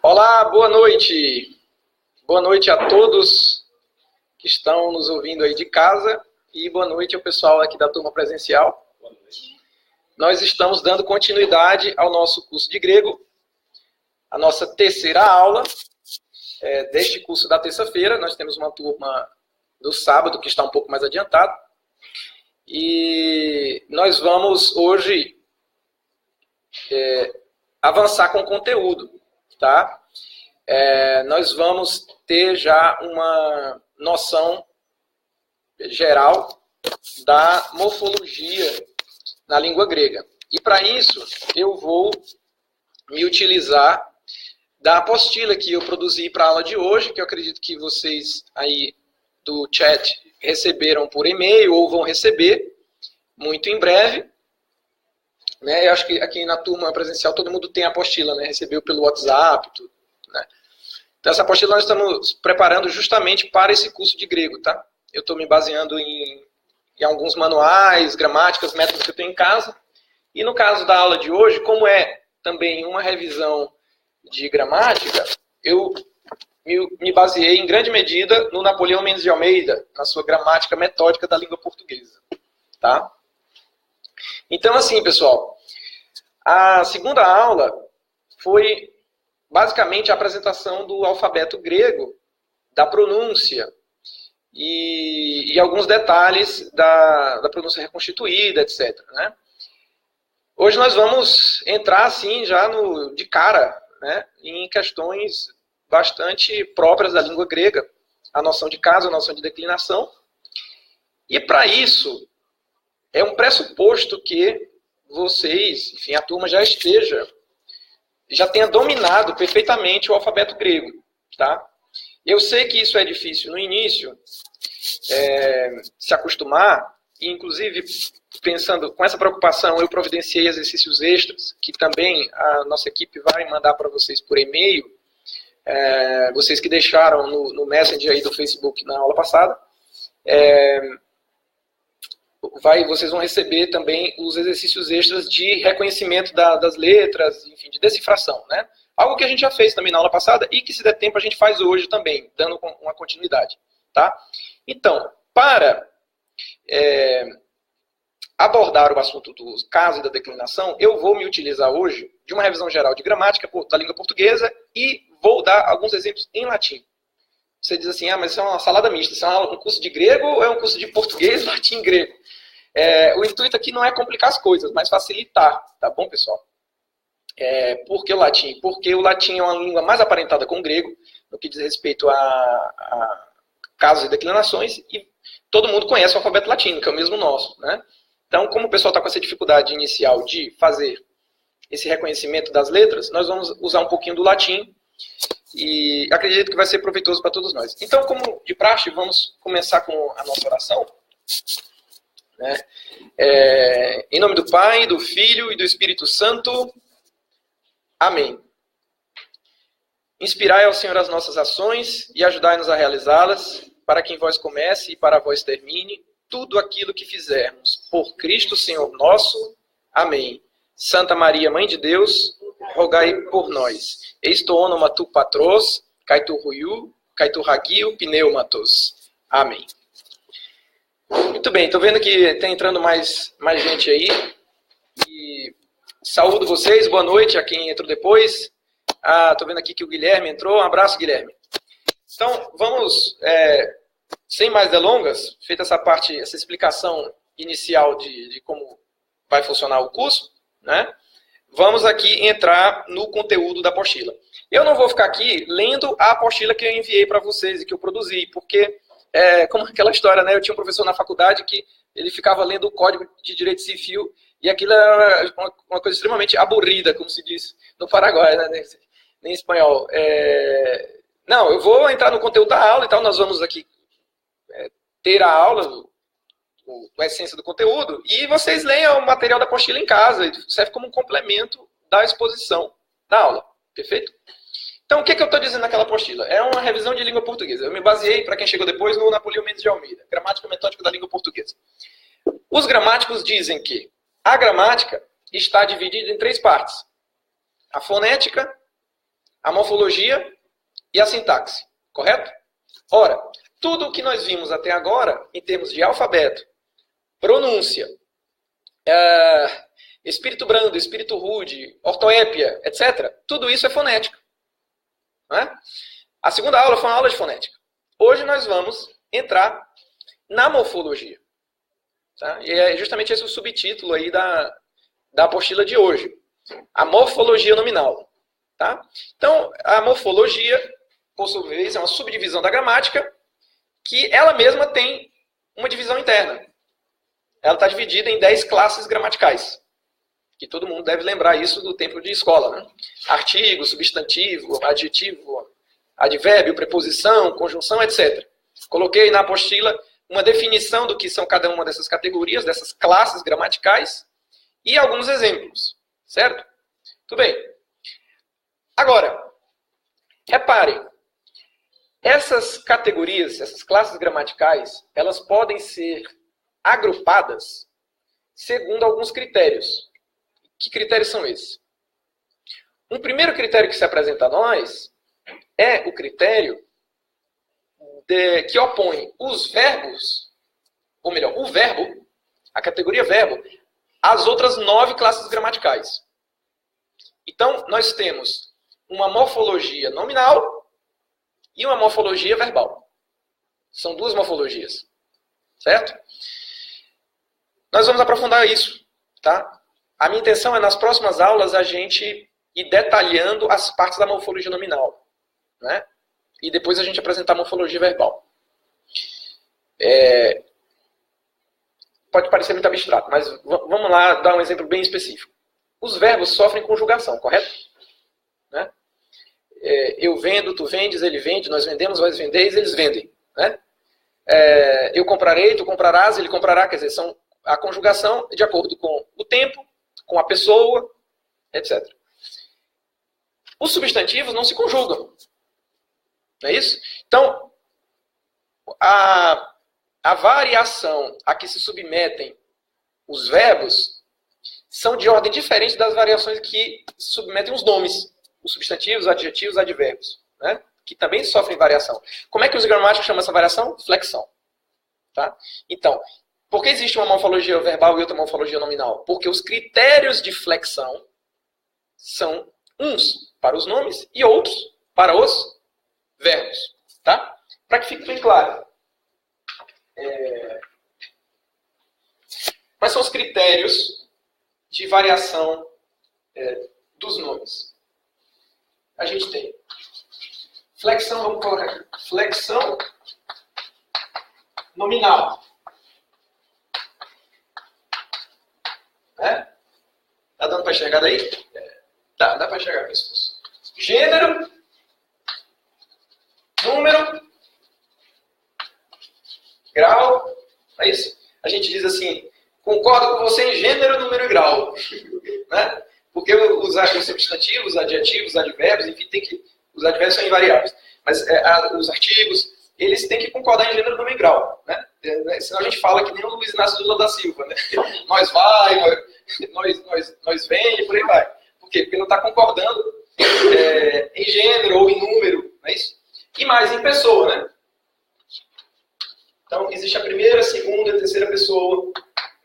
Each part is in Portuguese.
Olá, boa noite. Boa noite a todos que estão nos ouvindo aí de casa e boa noite ao pessoal aqui da turma presencial. Boa noite. Nós estamos dando continuidade ao nosso curso de grego, a nossa terceira aula deste curso da terça-feira. Nós temos uma turma do sábado que está um pouco mais adiantado e nós vamos hoje avançar com o conteúdo, tá? Nós vamos ter já uma noção geral da morfologia na língua grega. E para isso, eu vou me utilizar da apostila que eu produzi para a aula de hoje, que eu acredito que vocês aí do chat receberam por e-mail ou vão receber muito em breve. Né? Eu acho que aqui na turma presencial todo mundo tem a apostila, né? Recebeu pelo WhatsApp, tudo, né? Então essa apostila nós estamos preparando justamente para esse curso de grego, tá? Eu estou me baseando em alguns manuais, gramáticas, métodos que eu tenho em casa. E no caso da aula de hoje, como é também uma revisão de gramática, eu me baseei em grande medida no Napoleão Mendes de Almeida, na sua gramática metódica da língua portuguesa, tá? Então, assim, pessoal, a segunda aula foi basicamente a apresentação do alfabeto grego, da pronúncia e alguns detalhes da pronúncia reconstituída, etc. Né? Hoje nós vamos entrar, assim, já de cara, né, em questões bastante próprias da língua grega, a noção de caso, a noção de declinação. E para isso, é um pressuposto que vocês, enfim, a turma já tenha dominado perfeitamente o alfabeto grego, tá? Eu sei que isso é difícil no início, se acostumar, e inclusive, pensando com essa preocupação, eu providenciei exercícios extras, que também a nossa equipe vai mandar para vocês por e-mail, vocês que deixaram no Messenger aí do Facebook na aula passada, vocês vão receber também os exercícios extras de reconhecimento das letras, enfim, de decifração, né? Algo que a gente já fez também na aula passada e que, se der tempo, a gente faz hoje também, dando uma continuidade, tá? Então, para abordar o assunto do caso e da declinação, eu vou me utilizar hoje de uma revisão geral de gramática da língua portuguesa e vou dar alguns exemplos em latim. Você diz assim, mas isso é uma salada mista, isso é um curso de grego ou é um curso de português, latim e grego? O intuito aqui não é complicar as coisas, mas facilitar, tá bom, pessoal? Por que o latim? Porque o latim é uma língua mais aparentada com o grego, no que diz respeito a casos e declinações, e todo mundo conhece o alfabeto latino, que é o mesmo nosso, né? Então, como o pessoal está com essa dificuldade inicial de fazer esse reconhecimento das letras, nós vamos usar um pouquinho do latim, e acredito que vai ser proveitoso para todos nós. Então, como de praxe, vamos começar com a nossa oração. Né? Em nome do Pai, do Filho e do Espírito Santo. Amém. Inspirai ao Senhor as nossas ações e ajudai-nos a realizá-las, para que em vós comece e para vós termine tudo aquilo que fizermos. Por Cristo, Senhor nosso. Amém. Santa Maria, Mãe de Deus, rogai por nós. Esto onoma tu patros, kai tu ruiu, kai tu hagio, pneumatos. Amém. Muito bem, estou vendo que está entrando mais gente aí. E saúdo vocês, boa noite a quem entrou depois. Estou vendo aqui que o Guilherme entrou. Um abraço, Guilherme. Então, vamos, sem mais delongas, feita essa explicação inicial de como vai funcionar o curso, né? Vamos aqui entrar no conteúdo da apostila. Eu não vou ficar aqui lendo a apostila que eu enviei para vocês e que eu produzi, porque, como aquela história, né? Eu tinha um professor na faculdade que ele ficava lendo o Código de Direito Civil e aquilo era uma coisa extremamente aburrida, como se diz no Paraguai, né? Nem em espanhol. Não, eu vou entrar no conteúdo da aula, então nós vamos aqui ter a aula, a essência do conteúdo, e vocês leiam o material da apostila em casa, serve como um complemento da exposição da aula, perfeito? Então, o que eu estou dizendo naquela apostila? É uma revisão de língua portuguesa. Eu me baseei, para quem chegou depois, no Napoleão Mendes de Almeida, Gramática Metódica da Língua Portuguesa. Os gramáticos dizem que a gramática está dividida em 3 partes. A fonética, a morfologia e a sintaxe, correto? Ora, tudo o que nós vimos até agora, em termos de alfabeto, pronúncia, espírito brando, espírito rude, ortoépia, etc., tudo isso é fonética. Não é? A segunda aula foi uma aula de fonética. Hoje nós vamos entrar na morfologia. Tá? E é justamente esse o subtítulo aí da apostila de hoje. A morfologia nominal. Tá? Então, a morfologia, por sua vez, é uma subdivisão da gramática que ela mesma tem uma divisão interna. Ela está dividida em 10 classes gramaticais. Que todo mundo deve lembrar isso do tempo de escola. Né? Artigo, substantivo, adjetivo, advérbio, preposição, conjunção, etc. Coloquei na apostila uma definição do que são cada uma dessas categorias, dessas classes gramaticais, e alguns exemplos. Certo? Tudo bem. Agora, reparem, essas categorias, essas classes gramaticais, elas podem ser agrupadas segundo alguns critérios. Que critérios são esses? Um primeiro critério que se apresenta a nós é o critério que opõe os verbos, ou melhor, o verbo, a categoria verbo, às outras 9 classes gramaticais. Então, nós temos uma morfologia nominal e uma morfologia verbal. São 2 morfologias. Certo? Nós vamos aprofundar isso. Tá? A minha intenção é, nas próximas aulas, a gente ir detalhando as partes da morfologia nominal. Né? E depois a gente apresentar a morfologia verbal. Pode parecer muito abstrato, mas vamos lá dar um exemplo bem específico. Os verbos sofrem conjugação, correto? Né? Eu vendo, tu vendes, ele vende, nós vendemos, vós vendeis, eles vendem. Né? Eu comprarei, tu comprarás, ele comprará. Quer dizer, são a conjugação de acordo com o tempo, com a pessoa, etc. Os substantivos não se conjugam. Não é isso? Então, a variação a que se submetem os verbos são de ordem diferente das variações que se submetem os nomes, os substantivos, adjetivos, advérbios, né? Que também sofrem variação. Como é que os gramáticos chamam essa variação? Flexão. Tá? Então, por que existe uma morfologia verbal e outra morfologia nominal? Porque os critérios de flexão são uns para os nomes e outros para os verbos. Tá? Para que fique bem claro. Quais são os critérios de variação dos nomes? A gente tem flexão, vamos colocar aqui, flexão nominal. Né? Tá dando para enxergar daí? Tá, dá para enxergar isso. Gênero, número, grau, é isso? A gente diz assim, concordo com você em gênero, número e grau. Né? Porque os substantivos, os adjetivos, os advérbios, enfim, os advérbios são invariáveis. Mas os artigos, eles têm que concordar em gênero, número e grau. Né? Senão a gente fala que nem o Luiz Inácio Lula da Silva. Né? Nós vai, nós vem e por aí vai. Por quê? Porque não está concordando em gênero ou em número. Não é isso? E mais em pessoa, né? Então, existe a primeira, a segunda e a terceira pessoa.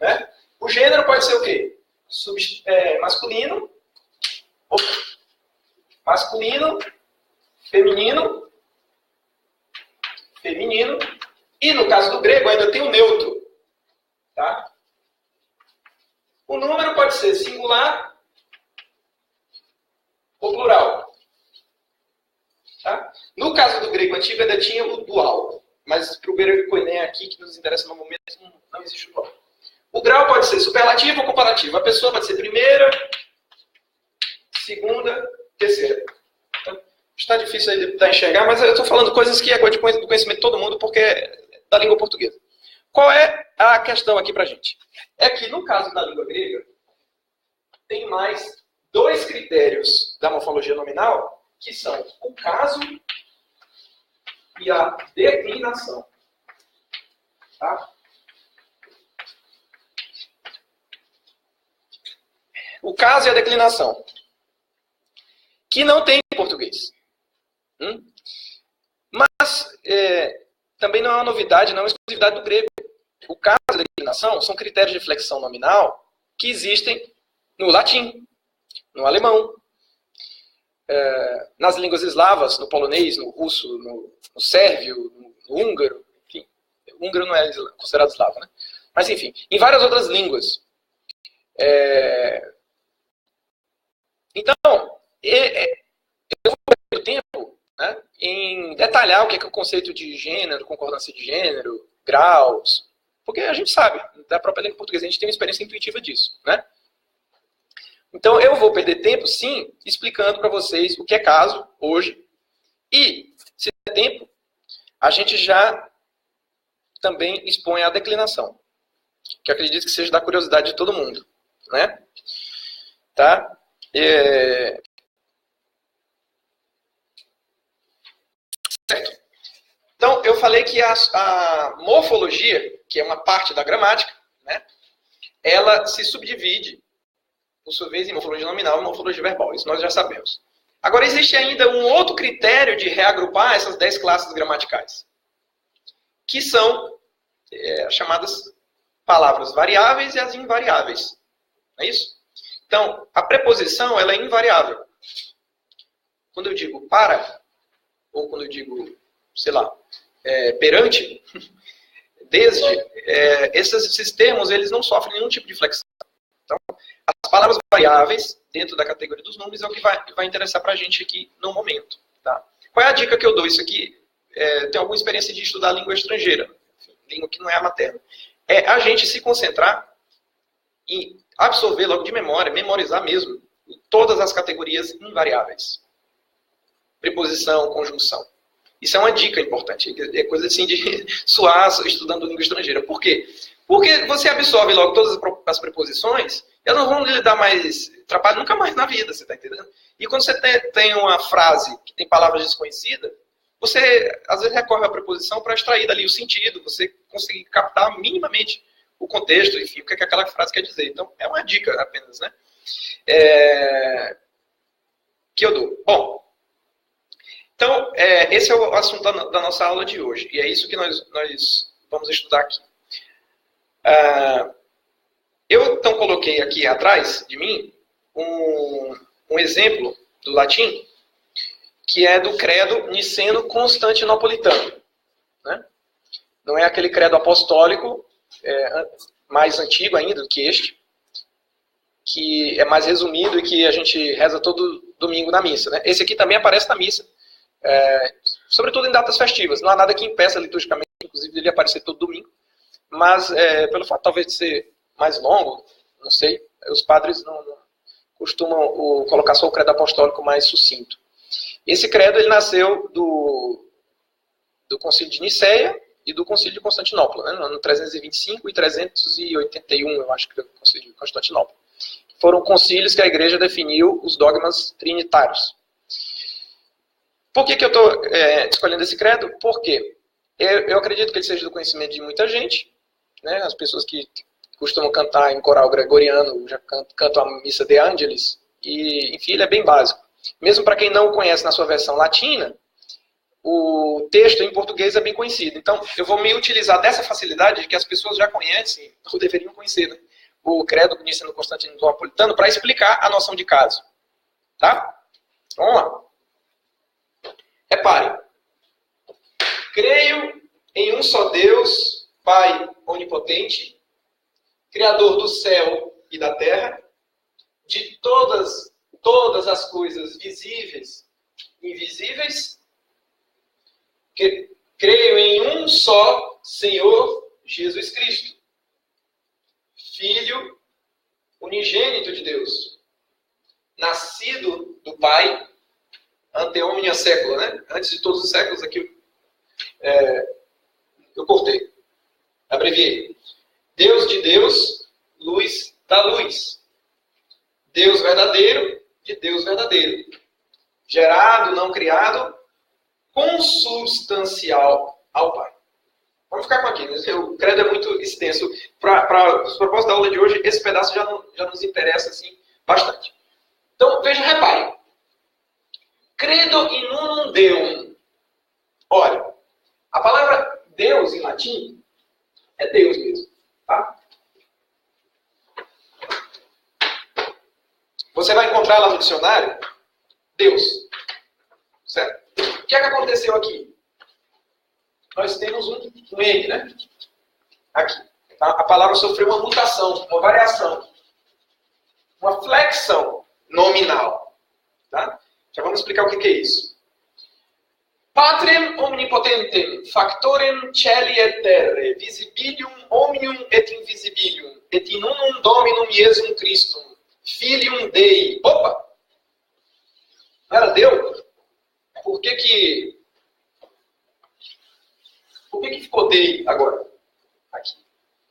Né? O gênero pode ser o quê? Masculino, feminino, e no caso do grego ainda tem o neutro. Tá? O número pode ser singular ou plural. Tá? No caso do grego antigo ainda tinha o dual, mas para o grego koiné aqui, que nos interessa no momento, não existe o dual. O grau pode ser superlativo ou comparativo. A pessoa pode ser primeira, segunda, terceira. Então, está difícil aí de enxergar, mas eu estou falando coisas que é do conhecimento de todo mundo, porque é da língua portuguesa. Qual é a questão aqui para a gente? É que, no caso da língua grega, tem mais 2 critérios da morfologia nominal, que são o caso e a declinação. Tá? O caso e a declinação. que não tem em português. Mas também não é uma novidade, não é uma exclusividade do grego. O caso da declinação são critérios de flexão nominal que existem no latim, no alemão, nas línguas eslavas, no polonês, no russo, no sérvio, no húngaro, enfim. O húngaro não é considerado eslavo, né? Mas, enfim, em várias outras línguas. Então, eu vou perder o tempo, né, em detalhar o que é o conceito de gênero, concordância de gênero, graus, porque a gente sabe, da própria língua portuguesa, a gente tem uma experiência intuitiva disso, né? Então, eu vou perder tempo, sim, explicando para vocês o que é caso, hoje, e, se der tempo, a gente já também expõe a declinação, que eu acredito que seja da curiosidade de todo mundo, né? Tá? Certo. Então, eu falei que a morfologia, que é uma parte da gramática, né, ela se subdivide, por sua vez, em morfologia nominal e morfologia verbal. Isso nós já sabemos. Agora, existe ainda um outro critério de reagrupar essas 10 classes gramaticais, que são as chamadas palavras variáveis e as invariáveis. Não é isso? Então, a preposição ela é invariável. Quando eu digo para, ou quando eu digo, sei lá, perante, desde, esses termos eles não sofrem nenhum tipo de flexão. Então, as palavras variáveis, dentro da categoria dos números, é o que vai interessar para a gente aqui no momento. Tá? Qual é a dica que eu dou? Isso aqui tem alguma experiência de estudar língua estrangeira, língua que não é a materna. É a gente se concentrar em absorver logo de memória, memorizar mesmo, todas as categorias invariáveis. Preposição, conjunção. Isso é uma dica importante. É coisa assim de suar estudando língua estrangeira. Por quê? Porque você absorve logo todas as preposições, elas não vão lhe dar mais trabalho nunca mais na vida, você está entendendo? E quando você tem uma frase que tem palavras desconhecidas, você às vezes recorre à preposição para extrair dali o sentido, você conseguir captar minimamente o contexto, enfim, o que aquela frase quer dizer. Então, é uma dica apenas, né? Que eu dou. Bom, então, esse é o assunto da nossa aula de hoje. E é isso que nós vamos estudar aqui. Eu, então, coloquei aqui atrás de mim um exemplo do latim, que é do credo niceno-constantinopolitano. Né? Não é aquele credo apostólico, mais antigo ainda do que este, que é mais resumido e que a gente reza todo domingo na missa. Né? Esse aqui também aparece na missa, sobretudo em datas festivas. Não há nada que impeça liturgicamente, inclusive, ele aparecer todo domingo, mas pelo fato talvez de ser mais longo, não sei, os padres não costumam colocar só o credo apostólico mais sucinto. Esse credo ele nasceu do Concílio de Nicéia e do Concílio de Constantinopla, né, no ano 325 e 381, eu acho que é o Concílio de Constantinopla. Foram concílios que a Igreja definiu os dogmas trinitários. Por que eu estou escolhendo esse credo? Porque eu acredito que ele seja do conhecimento de muita gente, né, as pessoas que costumam cantar em coral gregoriano já cantam a missa de Ângelis, e, enfim, ele é bem básico. Mesmo para quem não o conhece na sua versão latina, o texto em português é bem conhecido. Então, eu vou me utilizar dessa facilidade de que as pessoas já conhecem, ou deveriam conhecer, né, o credo niceno-constantinopolitano para explicar a noção de caso. Tá? Vamos lá. Reparem. Creio em um só Deus, Pai onipotente, Criador do céu e da terra, de todas as coisas visíveis e invisíveis. Creio em um só Senhor Jesus Cristo, Filho unigênito de Deus, nascido do Pai, ante omnia sécula, né? Antes de todos os séculos, aqui eu cortei, abreviei. Deus de Deus, luz da luz. Deus verdadeiro de Deus verdadeiro. Gerado, não criado, consubstancial ao Pai. Vamos ficar com aqui. O credo é muito extenso. Para os propósitos da aula de hoje, esse pedaço já nos interessa assim, bastante. Então, repare. Filio in unum Deum. Olha, a palavra Deus em latim é Deus mesmo, tá? Você vai encontrar lá no dicionário Deus, certo? O que é que aconteceu aqui? Nós temos um M, né? Aqui. Tá? A palavra sofreu uma mutação, uma variação, uma flexão nominal. Tá? Já vamos explicar o que é isso. Patrem omnipotentem, factorem celi et terre, visibilium omnium et invisibilium, et in unum Dominum Iesum Christum, Filium Dei. Opa! Não era Deus? Por que ficou Dei agora? Aqui.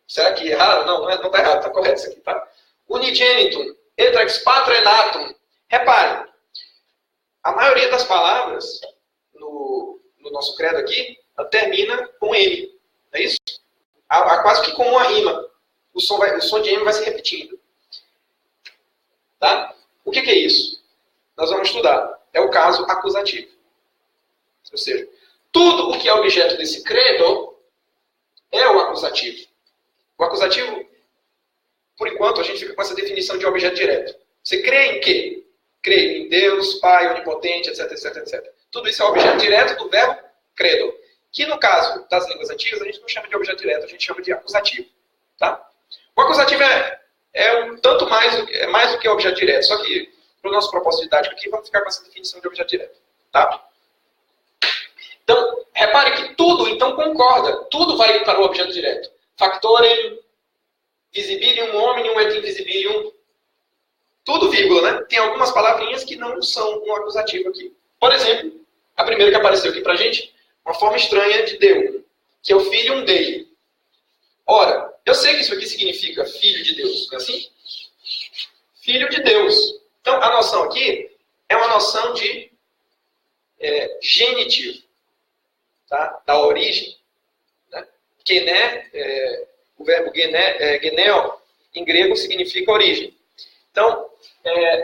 Será que é errado? Não está errado, está correto isso aqui, tá? Unigenitum, et ex patre natum. Repare, a maioria das palavras no nosso credo aqui termina com M. Não é isso? Há quase que como uma rima. O som de M vai se repetindo. Tá? O que é isso? Nós vamos estudar. É o caso acusativo. Ou seja, tudo o que é objeto desse credo é o acusativo. O acusativo, por enquanto, a gente fica com essa definição de objeto direto. Você crê em quê? Crê em Deus, Pai, Onipotente, etc, etc, etc. Tudo isso é objeto direto do verbo credo. Que no caso das línguas antigas, a gente não chama de objeto direto, a gente chama de acusativo. Tá? O acusativo é um tanto mais do que objeto direto. Só que, para o nosso propósito didático aqui, vamos ficar com essa definição de objeto direto. Tá? Então, repare que tudo, então, concorda. Tudo vai para o objeto direto. Factorem, visibilium, omnium et invisibilium. Tudo vírgula, né? Tem algumas palavrinhas que não são um acusativo aqui. Por exemplo, a primeira que apareceu aqui pra gente, uma forma estranha de Deus, que é o Filium Dei. Ora, eu sei que isso aqui significa filho de Deus, não é assim? Filho de Deus. Então, a noção aqui é uma noção de genitivo, tá? Da origem. Né? Gené, o verbo geneo, em grego, significa origem. Então,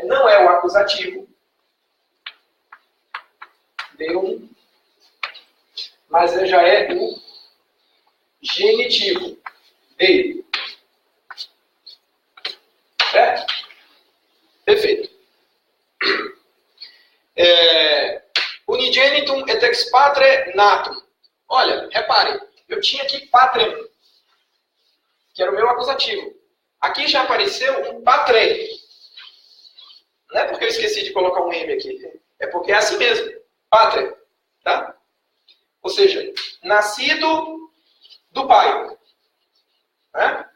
não é o acusativo, Deum, mas já é o genitivo, Dei. Certo? Perfeito. Unigenitum et ex patre natum. Olha, reparem, eu tinha aqui patrem, que era o meu acusativo. Aqui já apareceu um patre. Não é porque eu esqueci de colocar um M aqui. É porque é assim mesmo. Patre. Tá? Ou seja, nascido do pai. Né?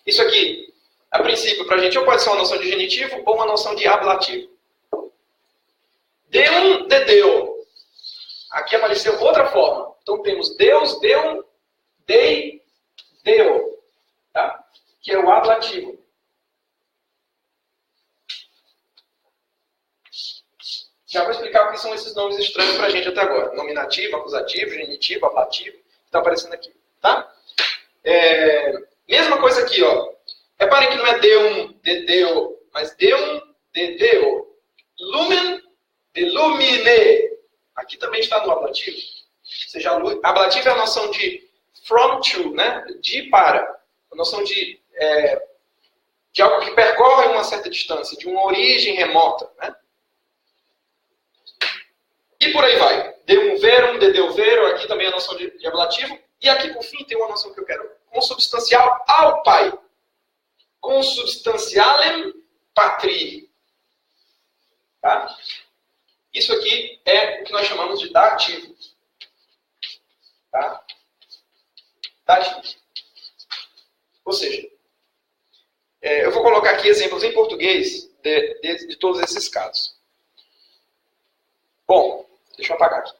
Isso aqui, a princípio, para a gente, ou pode ser uma noção de genitivo ou uma noção de ablativo. Deum de Deo. Aqui apareceu outra forma. Então temos Deus, Deum, Dei, Deo. Tá? Que é o ablativo. Já vou explicar o que são esses nomes estranhos para a gente até agora. Nominativo, acusativo, genitivo, ablativo. Está aparecendo aqui. Tá? Mesma coisa aqui, ó. Reparem que não é Deum de Deo, mas Deum de Deo. Lumen de lumine. Aqui também está no ablativo. Ou seja, ablativo é a noção de from to, né? De para. A noção de algo que percorre uma certa distância, de uma origem remota, né? E por aí vai. Deum verum, de Deo vero, aqui também a noção de ablativo. E aqui, por fim, tem uma noção que eu quero. Consubstancial ao Pai. Consubstancialem patri. Tá? Isso aqui é o que nós chamamos de dativo. Tá? Dativo. Ou seja, eu vou colocar aqui exemplos em português de todos esses casos. Bom, deixa eu apagar aqui.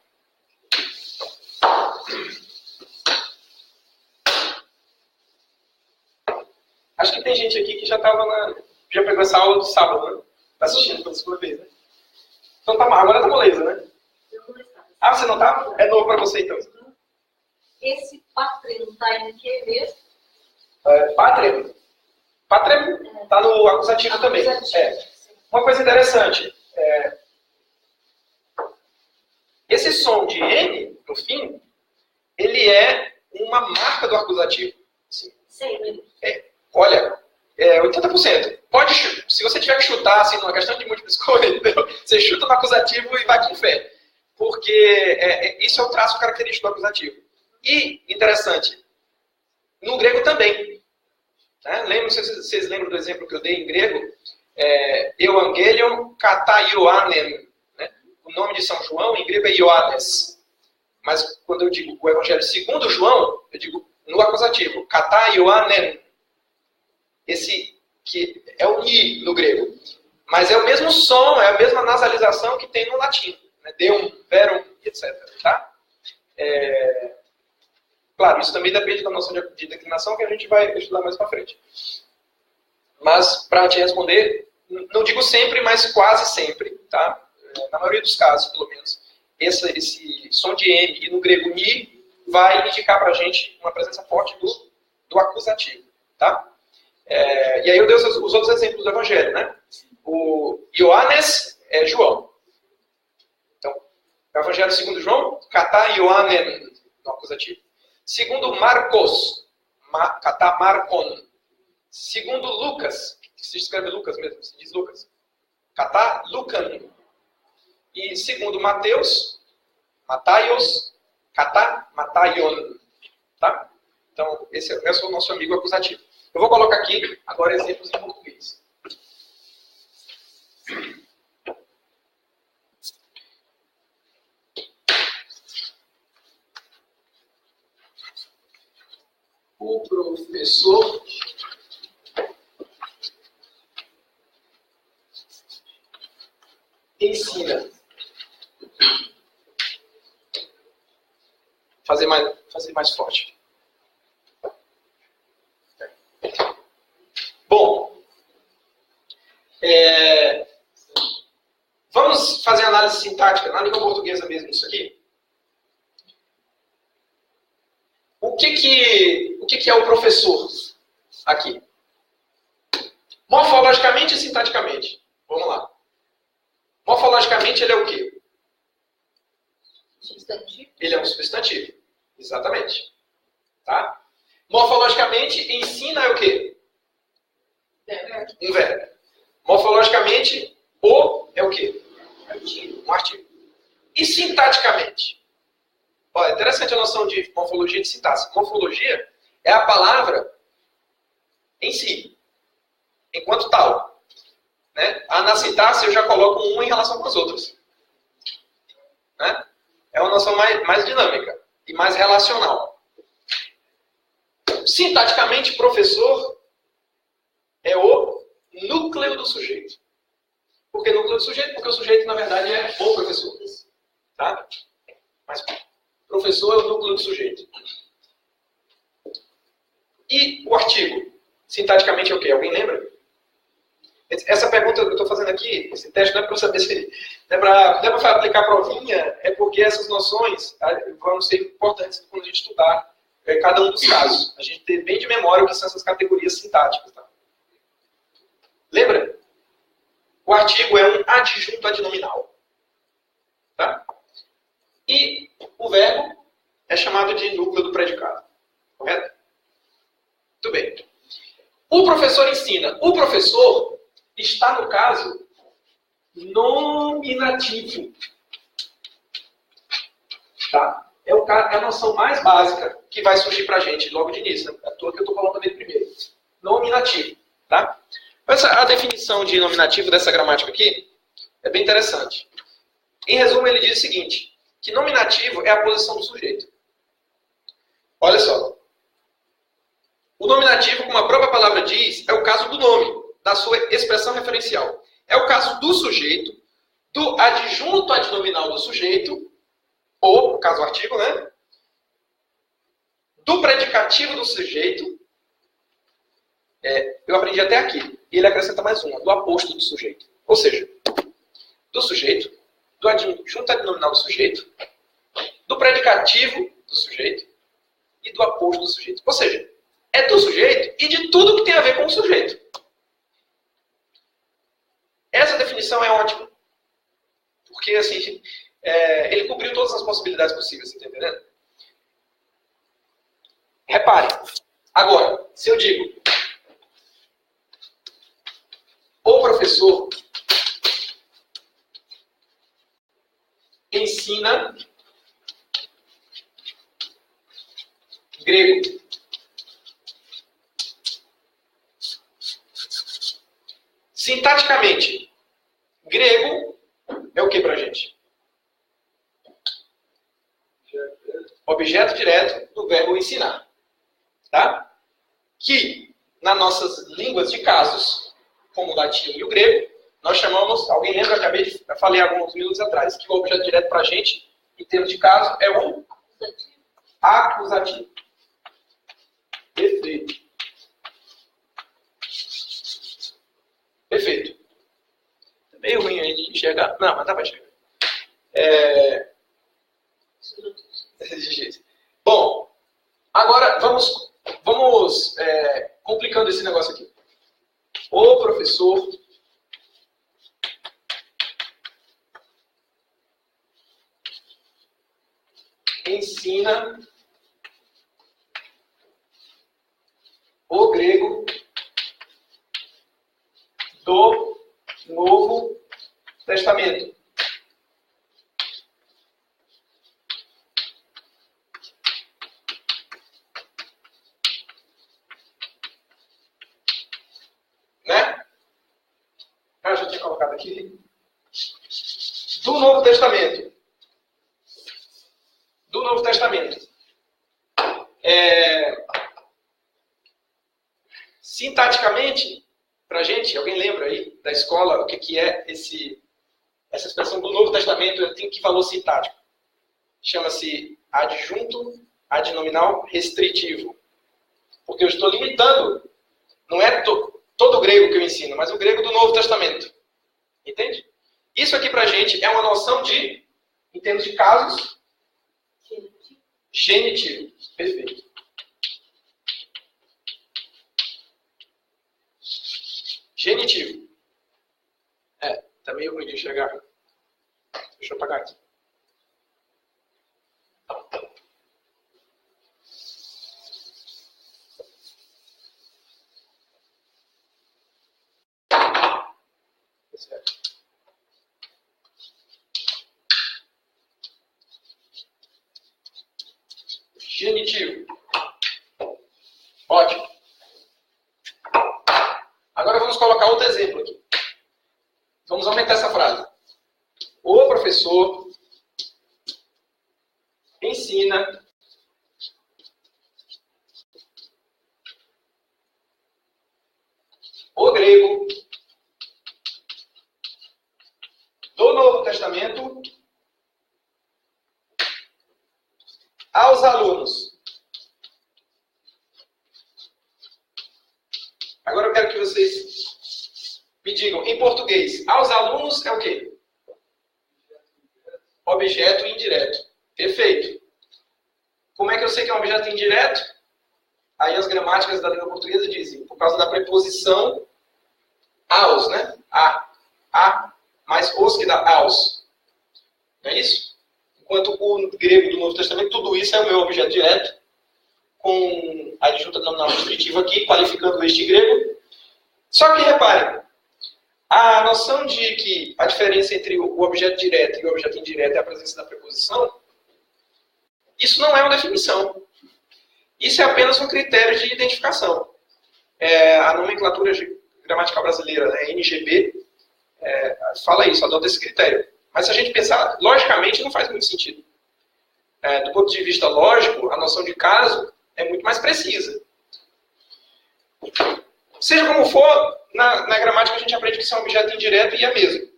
Acho que tem gente aqui que já pegou essa aula do sábado, né? Tá assistindo pela segunda vez, né? Então tá mal, agora tá moleza, né? Ah, você não tá? É novo pra você então. Esse patrem tá em que mesmo? Patrem. Patrem tá no acusativo também. Uma coisa interessante, esse som de N, no fim, ele é uma marca do acusativo. Sempre. Olha, 80%. Pode, se você tiver que chutar, assim, numa questão de múltipla escolha, entendeu? Você chuta no acusativo e vai com fé. Porque isso é o traço característico do acusativo. E, interessante, no grego também. Né? Vocês lembram do exemplo que eu dei em grego? Evangelion kata Ioannem. Né? O nome de São João em grego é Ioannes. Mas quando eu digo o Evangelho segundo João, eu digo no acusativo. Kata Ioannem. Esse que é o ni no grego. Mas é o mesmo som, é a mesma nasalização que tem no latim. Né? Deum, verum, etc. Tá? Claro, isso também depende da noção de declinação que a gente vai estudar mais para frente. Mas, para te responder, não digo sempre, mas quase sempre, tá? Na maioria dos casos, pelo menos, esse som de M e no grego ni vai indicar para a gente uma presença forte do acusativo, tá? E aí eu dei os outros exemplos do Evangelho, né? O Ioannes é João. Então, o Evangelho segundo João, kata Ioannem, no acusativo. Segundo Marcos, kata Marcon. Segundo Lucas, que se escreve Lucas mesmo, se diz Lucas, kata Lucan. E segundo Mateus, Mataios, kata Mataion. Tá? Então, esse é o nosso amigo acusativo. Eu vou colocar aqui agora exemplos em português. O professor ensina. Fazer mais forte. Bom, vamos fazer análise sintática na língua portuguesa mesmo, isso aqui. O que é o professor aqui? Morfologicamente e sintaticamente. Vamos lá. Morfologicamente ele é o quê? Substantivo. Ele é um substantivo. Exatamente. Tá? Morfologicamente, ensina é o quê? Um verbo. Morfologicamente, o é o quê? Um artigo. E sintaticamente? É interessante a noção de morfologia e de sintaxe. Morfologia é a palavra em si, enquanto tal. Né? Na sintaxe eu já coloco uma em relação com as outras. Né? É uma noção mais dinâmica e mais relacional. Sintaticamente, professor é o núcleo do sujeito. Por que núcleo do sujeito? Porque o sujeito, na verdade, é o professor. Tá? Mas professor é o núcleo do sujeito. E o artigo? Sintaticamente é o quê? Alguém lembra? Essa pergunta que eu estou fazendo aqui, esse teste, não é para eu saber se não é para aplicar a provinha, é porque essas noções vão ser importantes quando a gente estudar cada um dos casos. A gente ter bem de memória o que são essas categorias sintáticas. Tá? Lembra? O artigo é um adjunto adnominal. Tá? E o verbo é chamado de núcleo do predicado. Correto? Muito bem. O professor ensina. O professor está no caso nominativo. Tá? É a noção mais básica que vai surgir para a gente logo de início. Né? É a toa que eu estou falando dele primeiro. Nominativo. Tá? A definição de nominativo dessa gramática aqui é bem interessante. Em resumo, ele diz o seguinte, que nominativo é a posição do sujeito. Olha só. O nominativo, como a própria palavra diz, é o caso do nome, da sua expressão referencial. É o caso do sujeito, do adjunto adnominal do sujeito, ou, no caso o artigo, né? Do predicativo do sujeito. Eu aprendi até aqui. E ele acrescenta mais uma, do aposto do sujeito. Ou seja, do sujeito, do adjunto adnominal do sujeito, do predicativo do sujeito e do aposto do sujeito. Ou seja, é do sujeito e de tudo que tem a ver com o sujeito. Essa definição é ótima. Porque, assim, ele cobriu todas as possibilidades possíveis, tá entendendo? Repare. Agora, se eu digo, o professor ensina grego. Sintaticamente, grego é o que pra gente? Objeto direto do verbo ensinar. Tá? Que, nas nossas línguas de casos, como o latim e o grego, nós chamamos, alguém lembra, eu falei alguns minutos atrás, que o objeto direto pra gente, em termos de caso, é o acusativo. Perfeito. Perfeito. É meio ruim aí de enxergar. Não, mas dá pra enxergar. Bom, agora vamos complicando esse negócio aqui. O professor ensina o grego do Novo Testamento. Né? Eu já tinha colocado aqui. Do Novo Testamento. Do Novo Testamento. Sintaticamente, pra gente, alguém lembra aí da escola o que é essa expressão do Novo Testamento? Tem que valor sintático? Chama-se adjunto adnominal restritivo. Porque eu estou limitando, não é todo o grego que eu ensino, mas o grego do Novo Testamento. Entende? Isso aqui pra gente é uma noção de, em termos de casos, genitivo. Perfeito. Genitivo. Tá meio ruim de enxergar. Deixa eu apagar aqui. Certo. Genitivo. Ótimo. Agora vamos colocar outro exemplo aqui. Vamos aumentar essa frase. O professor ensina o grego do Novo Testamento aos alunos. Agora eu quero que vocês me digam, em português, aos alunos é o quê? Objeto indireto. Perfeito. Como é que eu sei que é um objeto indireto? Aí as gramáticas da língua portuguesa dizem, por causa da preposição aos, né? A, mais os que dá aos. Não é isso? Enquanto o grego do Novo Testamento, tudo isso é o meu objeto direto, com a adjunta nominal restritiva aqui, qualificando este grego. Só que reparem, a noção de que a diferença entre o objeto direto e o objeto indireto é a presença da preposição, isso não é uma definição. Isso é apenas um critério de identificação. A nomenclatura gramatical brasileira, né, NGB, fala isso, adota esse critério. Mas se a gente pensar, logicamente não faz muito sentido. Do ponto de vista lógico, a noção de caso é muito mais precisa. Seja como for, na gramática a gente aprende que isso é um objeto indireto e é mesmo.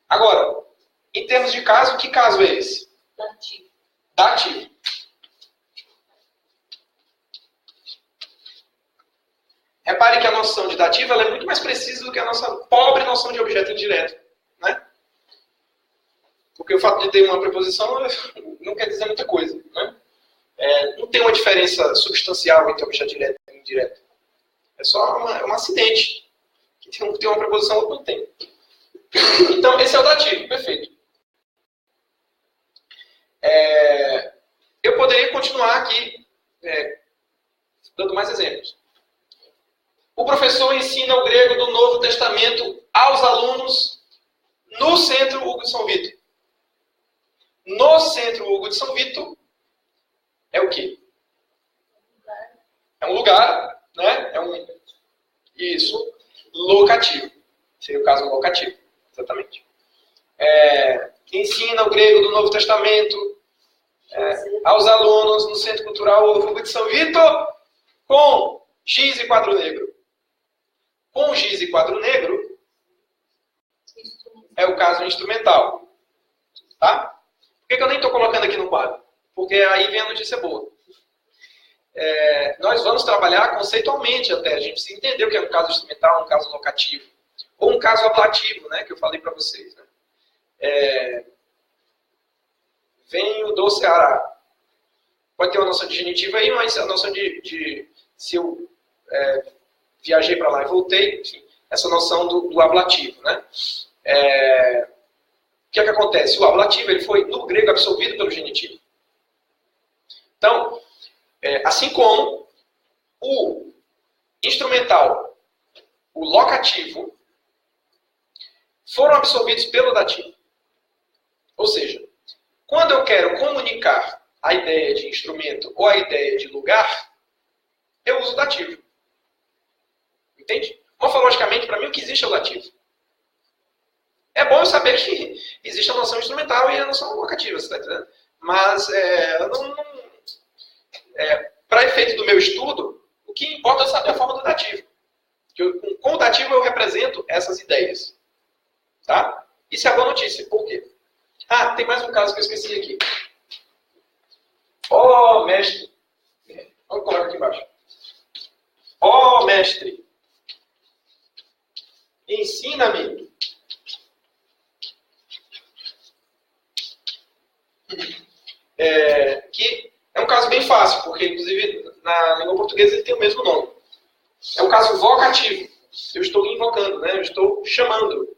Agora, em termos de caso, que caso é esse? Dativo. Dativo. Repare que a noção de dativo ela é muito mais precisa do que a nossa pobre noção de objeto indireto. Né? Porque o fato de ter uma preposição não quer dizer muita coisa. Né? Não tem uma diferença substancial entre objeto direto e indireto. É só um acidente. Que tem uma preposição, outro não tem. Então, esse é o dativo, perfeito. Eu poderia continuar aqui, dando mais exemplos. O professor ensina o grego do Novo Testamento aos alunos no Centro Hugo de São Vito. No Centro Hugo de São Vito é o quê? É um lugar, né? Isso, locativo. Seria o caso locativo, exatamente. Ensina o grego do Novo Testamento aos alunos no Centro Cultural Hugo de São Vito com giz e quadro negro. Com giz e quadro negro é o caso instrumental. Tá? Por que eu nem estou colocando aqui no quadro? Porque aí vem a notícia boa. Nós vamos trabalhar conceitualmente até. A gente precisa entender o que é um caso instrumental, um caso locativo. Ou um caso ablativo, né, que eu falei para vocês. Né? Venho do Ceará. Pode ter uma noção de genitivo aí, mas a noção de se eu viajei para lá e voltei, enfim, essa noção do ablativo. Né? O que é que acontece? O ablativo ele foi, no grego, absorvido pelo genitivo. Então, assim como o instrumental, o locativo, foram absorvidos pelo dativo. Ou seja, quando eu quero comunicar a ideia de instrumento ou a ideia de lugar, eu uso o dativo. Entende? Morfologicamente, para mim, o que existe é o dativo. É bom eu saber que existe a noção instrumental e a noção locativa, você está entendendo? Mas, para efeito do meu estudo, o que importa é saber a forma do dativo. Com o dativo eu represento essas ideias. Tá? Isso é a boa notícia. Por quê? Tem mais um caso que eu esqueci aqui. Mestre. Vamos colocar aqui embaixo. Mestre. Ensina-me. Que é um caso bem fácil, porque, inclusive, na língua portuguesa ele tem o mesmo nome. É um caso vocativo. Eu estou invocando, né? Eu estou chamando.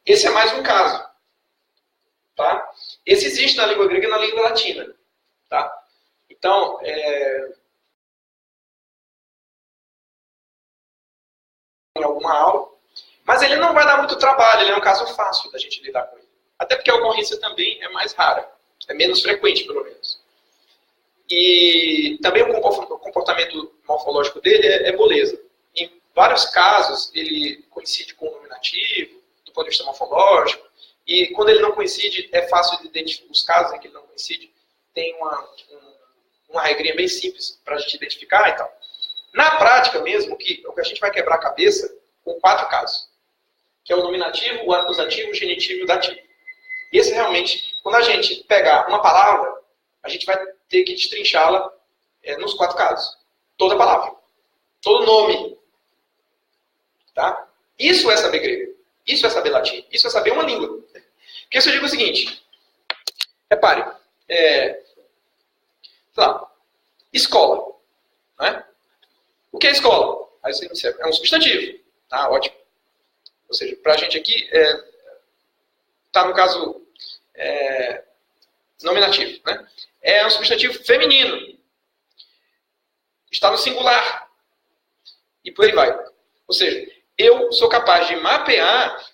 Esse é mais um caso. Tá? Esse existe na língua grega e na língua latina. Tá? Então, em alguma aula, mas ele não vai dar muito trabalho, ele é um caso fácil da gente lidar com ele. Até porque a ocorrência também é mais rara, é menos frequente, pelo menos. E também o comportamento morfológico dele é moleza. Em vários casos, ele coincide com o nominativo, do ponto de vista morfológico, e quando ele não coincide, é fácil de identificar. Os casos em que ele não coincide, tem uma regrinha bem simples para a gente identificar e tal. Na prática mesmo, o que a gente vai quebrar a cabeça com 4 casos, que é o nominativo, o acusativo, o genitivo e o dativo. E esse realmente, quando a gente pegar uma palavra, a gente vai ter que destrinchá-la nos 4 casos. Toda palavra. Todo nome. Tá? Isso é saber grego. Isso é saber latim. Isso é saber uma língua. Porque se eu digo o seguinte, repare, sei lá, escola. Né? O que é escola? Aí você é um substantivo. Tá, ótimo. Ou seja, para a gente aqui, está no caso nominativo. Né? É um substantivo feminino. Está no singular. E por aí vai. Ou seja, eu sou capaz de mapear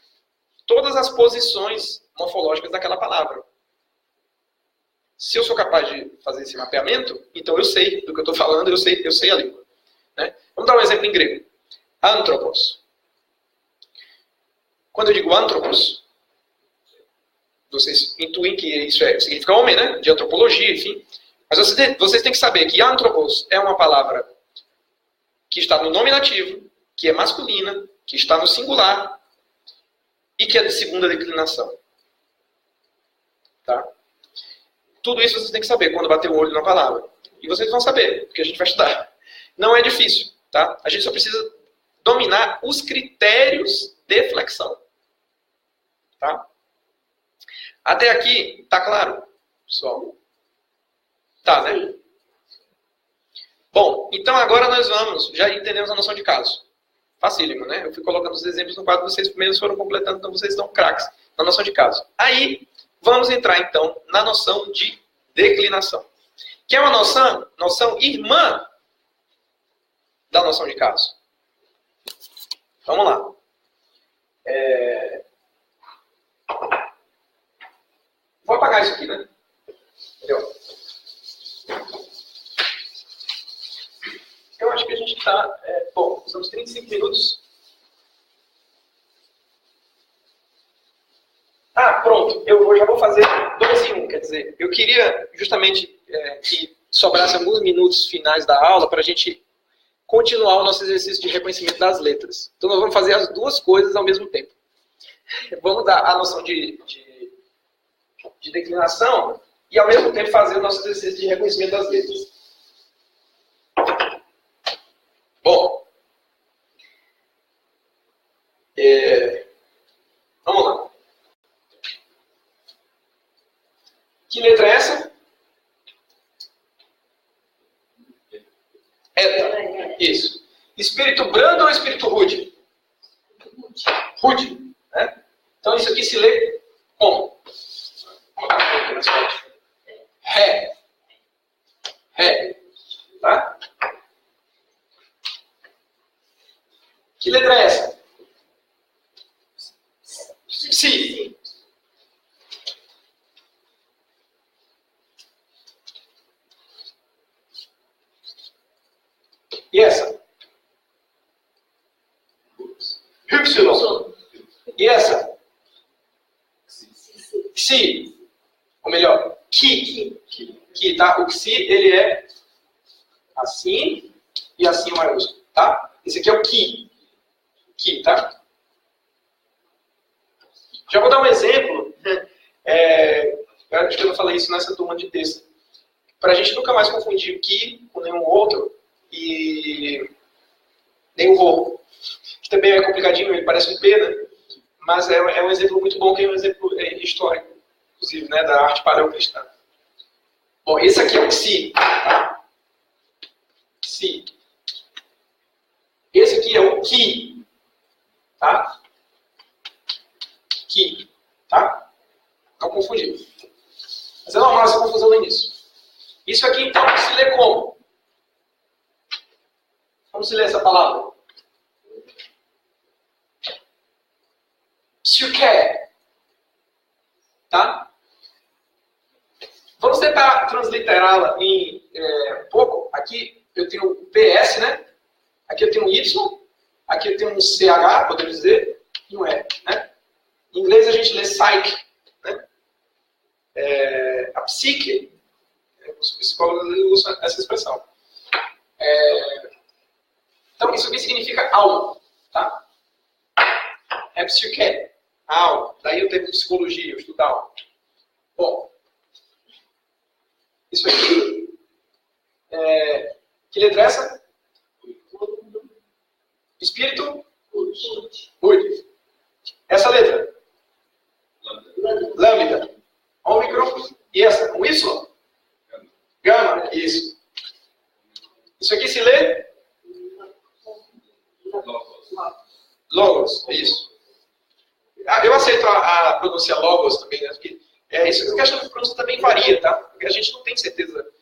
todas as posições morfológicas daquela palavra. Se eu sou capaz de fazer esse mapeamento, então eu sei do que eu estou falando, eu sei a língua. Né? Vamos dar um exemplo em grego. Anthropos. Quando eu digo anthropos, vocês intuem que isso significa homem, né? De antropologia, enfim. Mas vocês têm que saber que anthropos é uma palavra que está no nominativo, que é masculina, que está no singular e que é de segunda declinação. Tá? Tudo isso vocês têm que saber quando bater o olho na palavra. E vocês vão saber, porque a gente vai estudar. Não é difícil. Tá? A gente só precisa dominar os critérios de flexão. Tá? Até aqui, tá claro, pessoal? Tá, né? Bom, então agora nós já entendemos a noção de caso. facílimo, né? Eu fui colocando os exemplos no quadro, vocês primeiros foram completando, então vocês estão craques na noção de caso. Aí, vamos entrar então na noção de declinação, que é uma noção irmã da noção de caso. Vamos lá. Vou apagar isso aqui, né? Entendeu? Eu acho que a gente está... bom, usamos 35 minutos. Ah, pronto. Eu já vou fazer 2 em 1. Quer dizer, eu queria justamente que sobrasse alguns minutos finais da aula para a gente continuar o nosso exercício de reconhecimento das letras. Então, nós vamos fazer as duas coisas ao mesmo tempo. Vamos dar a noção de declinação e, ao mesmo tempo, fazer o nosso exercício de reconhecimento das letras. Bom, vamos lá. Que letra é essa? Eta. Isso. Espírito brando ou espírito rude? Rude. Né? Então isso aqui se lê como? Ré. Ré. Tá? Que letra é essa? Si. E essa? Y. E essa? Xi. Ou melhor, Ki. Ki, tá? O Xi, ele é assim e assim o maiúsculo, tá? Esse aqui é o Ki. Ki, tá? Já vou dar um exemplo. Eu acho que eu não falei isso nessa turma de texto. Para a gente nunca mais confundir o Ki com nenhum outro e nem o Rho, que também é complicadinho, ele parece um P, né? Mas é um exemplo muito bom, que é um exemplo histórico, inclusive, né, da arte paleocristã. Bom, esse aqui é o Xi, tá? Xi. Esse aqui é o Ki, tá? Ki, tá? Não confundir. Mas é normal essa confusão no início. Isso aqui, então, se lê como? Como se lê essa palavra? Psyche. Tá? Vamos tentar transliterá-la em um pouco. Aqui eu tenho o PS, né? Aqui eu tenho um Y. Aqui eu tenho um CH, podemos dizer. E um E, né? Em inglês a gente lê psyche. Né? A psique, os psicólogos usam essa expressão. Então, isso aqui significa alma, tá? É psyche, alma. Daí eu tenho psicologia, eu estudo alma. Bom, isso aqui, que letra é essa? Espírito? Rude. Essa letra? Lambda. Ômicron. E essa? Um Y? Gama. Isso. Isso aqui se lê? Logos. Isso. Eu aceito a pronúncia logos também, né? Porque isso, a questão de pronúncia também varia, tá? Porque a gente não tem certeza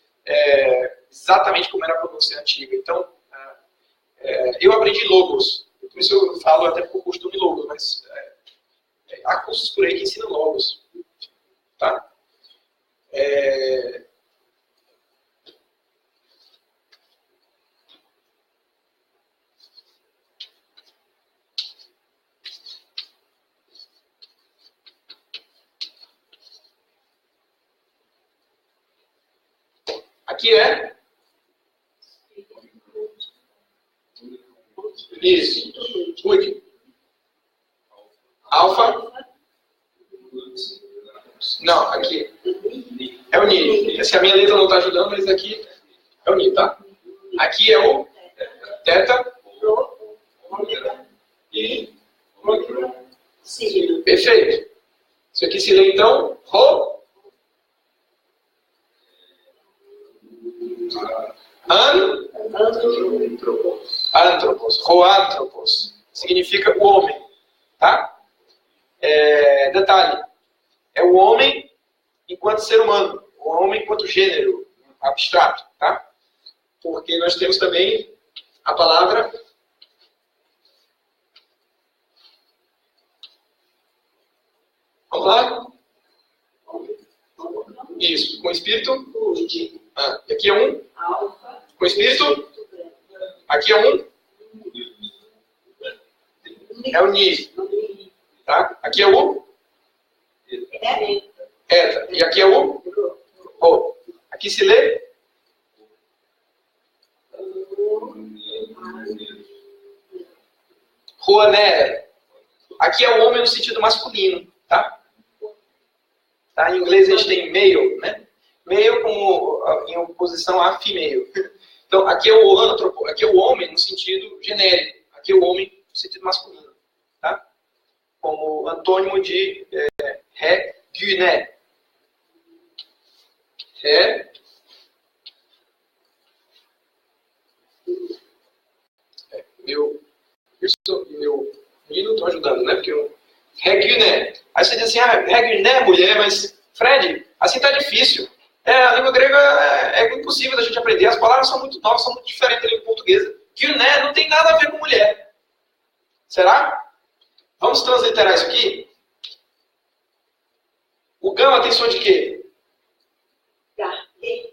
exatamente como era a pronúncia antiga. Então, eu aprendi logos. Por isso eu falo até por costume logos, mas há cursos por aí que ensinam logos. Tá? Aqui é? Isso. Rude. Alfa. Não, aqui. É o Ni. Se a minha letra não está ajudando, mas aqui é o Ni, tá? Aqui é o Teta. E... Perfeito. Isso aqui se lê então Rho. Anthropos, hoanthropos, significa o homem, tá? Detalhe, é o homem enquanto ser humano, o homem enquanto gênero abstrato, tá? Porque nós temos também a palavra vamos lá? Isso, com espírito. Aqui é um. Com espírito. Aqui é um. É o ni. Tá? Aqui é o. Eta. E aqui é o. O. Aqui se lê. Ruaner. Aqui é o homem no sentido masculino, tá? Tá? Em inglês a gente tem male, né? Male como em oposição a female. Então, aqui é o antropo, aqui é o homem no sentido genérico. Aqui é o homem no sentido masculino, tá? Como antônimo de ré-guné. Meu menino estão ajudando, né? Porque eu Reguiné. Aí você diz assim, Reguiné, mulher, mas Fred, assim tá difícil. A língua grega é impossível da gente aprender. As palavras são muito novas, são muito diferentes da língua portuguesa. Guiné não tem nada a ver com mulher. Será? Vamos transliterar isso aqui? O gama tem som de quê?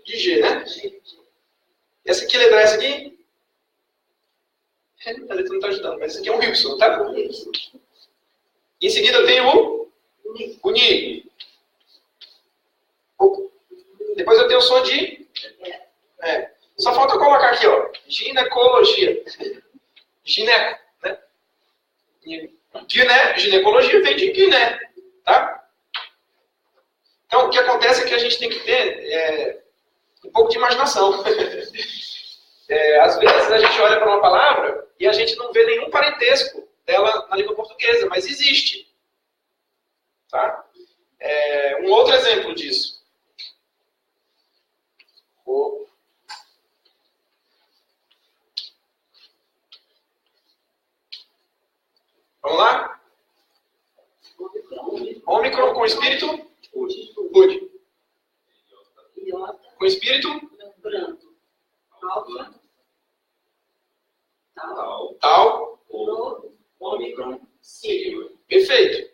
De G, né? Essa aqui, lembrar essa aqui? A letra não está ajudando, mas esse aqui é um Wilson, tá? Em seguida eu tenho o Ni. Depois eu tenho o som de... Só falta colocar aqui, ó. Ginecologia. Gineco, né? Guiné, ginecologia vem de Guiné, tá? Então, o que acontece é que a gente tem que ter um pouco de imaginação. Às vezes a gente olha para uma palavra e a gente não vê nenhum parentesco dela na língua portuguesa, mas existe. Tá? Um outro exemplo disso. Vamos lá? Ômicron com espírito? Pude. Com espírito? Tal. Ômicron. Perfeito.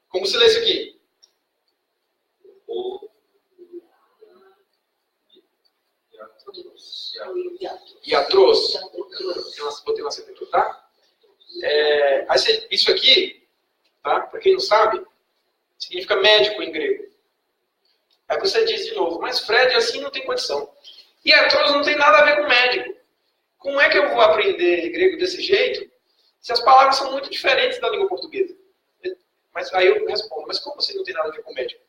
Como se lê isso aqui? Iatros. Botei uma acento, tá? Isso aqui, tá? Para quem não sabe, significa médico em grego. Aí você diz de novo, mas Fred, assim não tem condição. Iatros não tem nada a ver com médico. Como é que eu vou aprender grego desse jeito se as palavras são muito diferentes da língua portuguesa? Mas aí eu respondo, mas como assim não tem nada a ver com médico?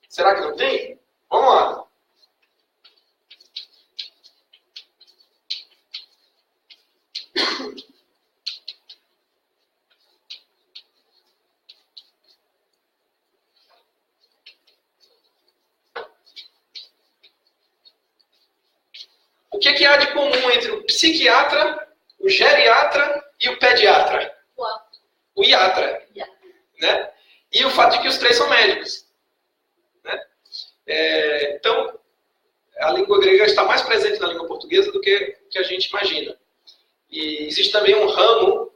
Será que não tem? Vamos lá. O que há de comum entre o psiquiatra, o geriatra e o pediatra? O iatra. Né? E o fato de que os três são médicos. Né? Então, a língua grega está mais presente na língua portuguesa do que a gente imagina. E existe também um ramo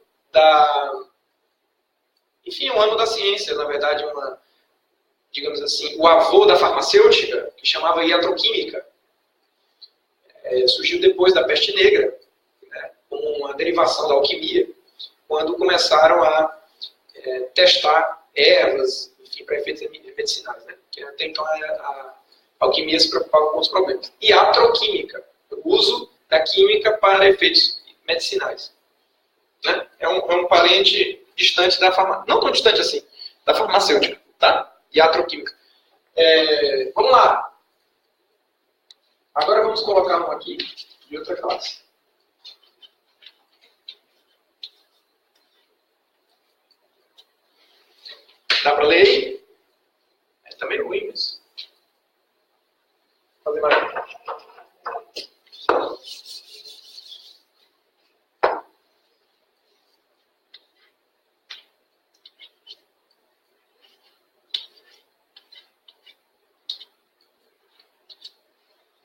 um ramo da ciência, na verdade, digamos assim, o avô da farmacêutica, que chamava iatroquímica. Surgiu depois da peste negra, né, como uma derivação da alquimia, quando começaram a testar ervas, enfim, para efeitos medicinais. Né, que até então a alquimia se preocupava com os problemas. Iatroquímica, o uso da química para efeitos medicinais. Né, é um parente distante da farmacêutica, não tão distante assim, da farmacêutica, tá? Iatroquímica. Vamos lá. Agora vamos colocar um aqui de outra classe. Dá para ler aí? Tá meio ruim, mas... Vou fazer mais.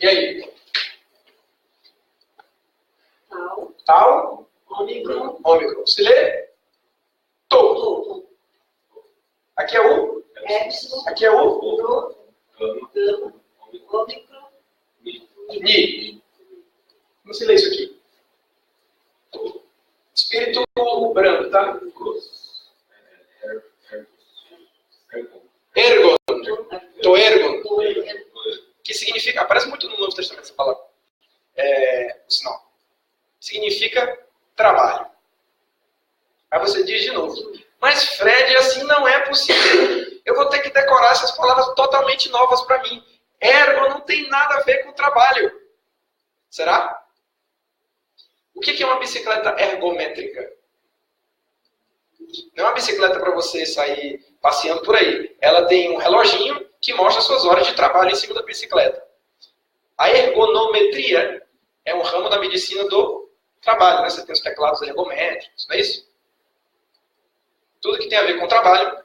aí? Tal. Tal. Ômicron. Ômicron. Se lê? To. To. Aqui é U. Epsilon. Aqui é U. Rho. Gama. Ômicron. Ni. Como se lê isso aqui? Espírito branco, tá? Ergon. Toergon. Que significa, aparece muito no Novo Testamento essa palavra. O sinal. Significa trabalho. Aí você diz de novo. Mas Fred, assim não é possível. Eu vou ter que decorar essas palavras totalmente novas para mim. Ergo não tem nada a ver com trabalho. Será? O que é uma bicicleta ergométrica? Não é uma bicicleta para você sair passeando por aí. Ela tem um reloginho que mostra suas horas de trabalho em cima da bicicleta. A ergonometria é um ramo da medicina do trabalho. Né? Você tem os teclados ergométricos, não é isso? Tudo que tem a ver com trabalho,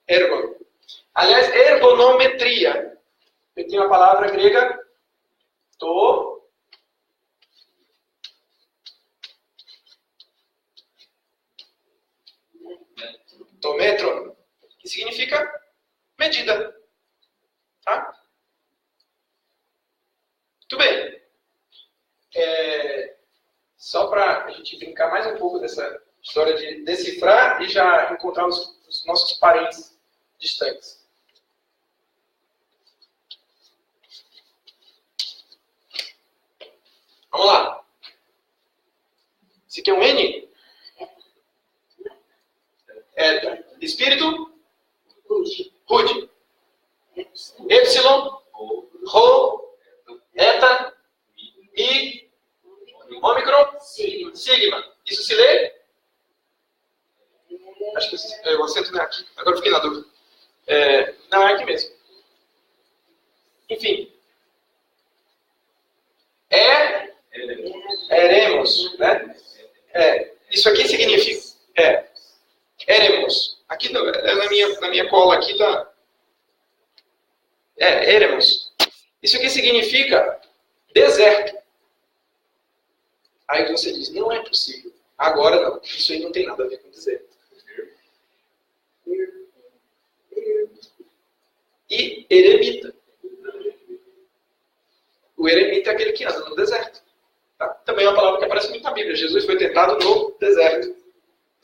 ergon. Aliás, ergonometria. Eu tenho a palavra grega tometron, que significa medida. Tá? Muito bem. Só para a gente brincar mais um pouco dessa história de decifrar e já encontrar os nossos parentes distantes. Vamos lá. Esse aqui é um N? Espírito? Rude. Epsilon? Rho? Eta? Mi? Ômicron? Sigma. Isso se lê? Acho que eu acento aqui. Agora eu fiquei na dúvida. Não, é aqui mesmo. Enfim. Eremos, né? Isso aqui significa... Eremos. Aqui na minha cola aqui tá... Eremos. Isso aqui significa deserto. Aí você diz, não é possível. Agora não. Isso aí não tem nada a ver com deserto. E eremita. O eremita é aquele que anda no deserto. Tá? Também é uma palavra que aparece muito na Bíblia. Jesus foi tentado no deserto.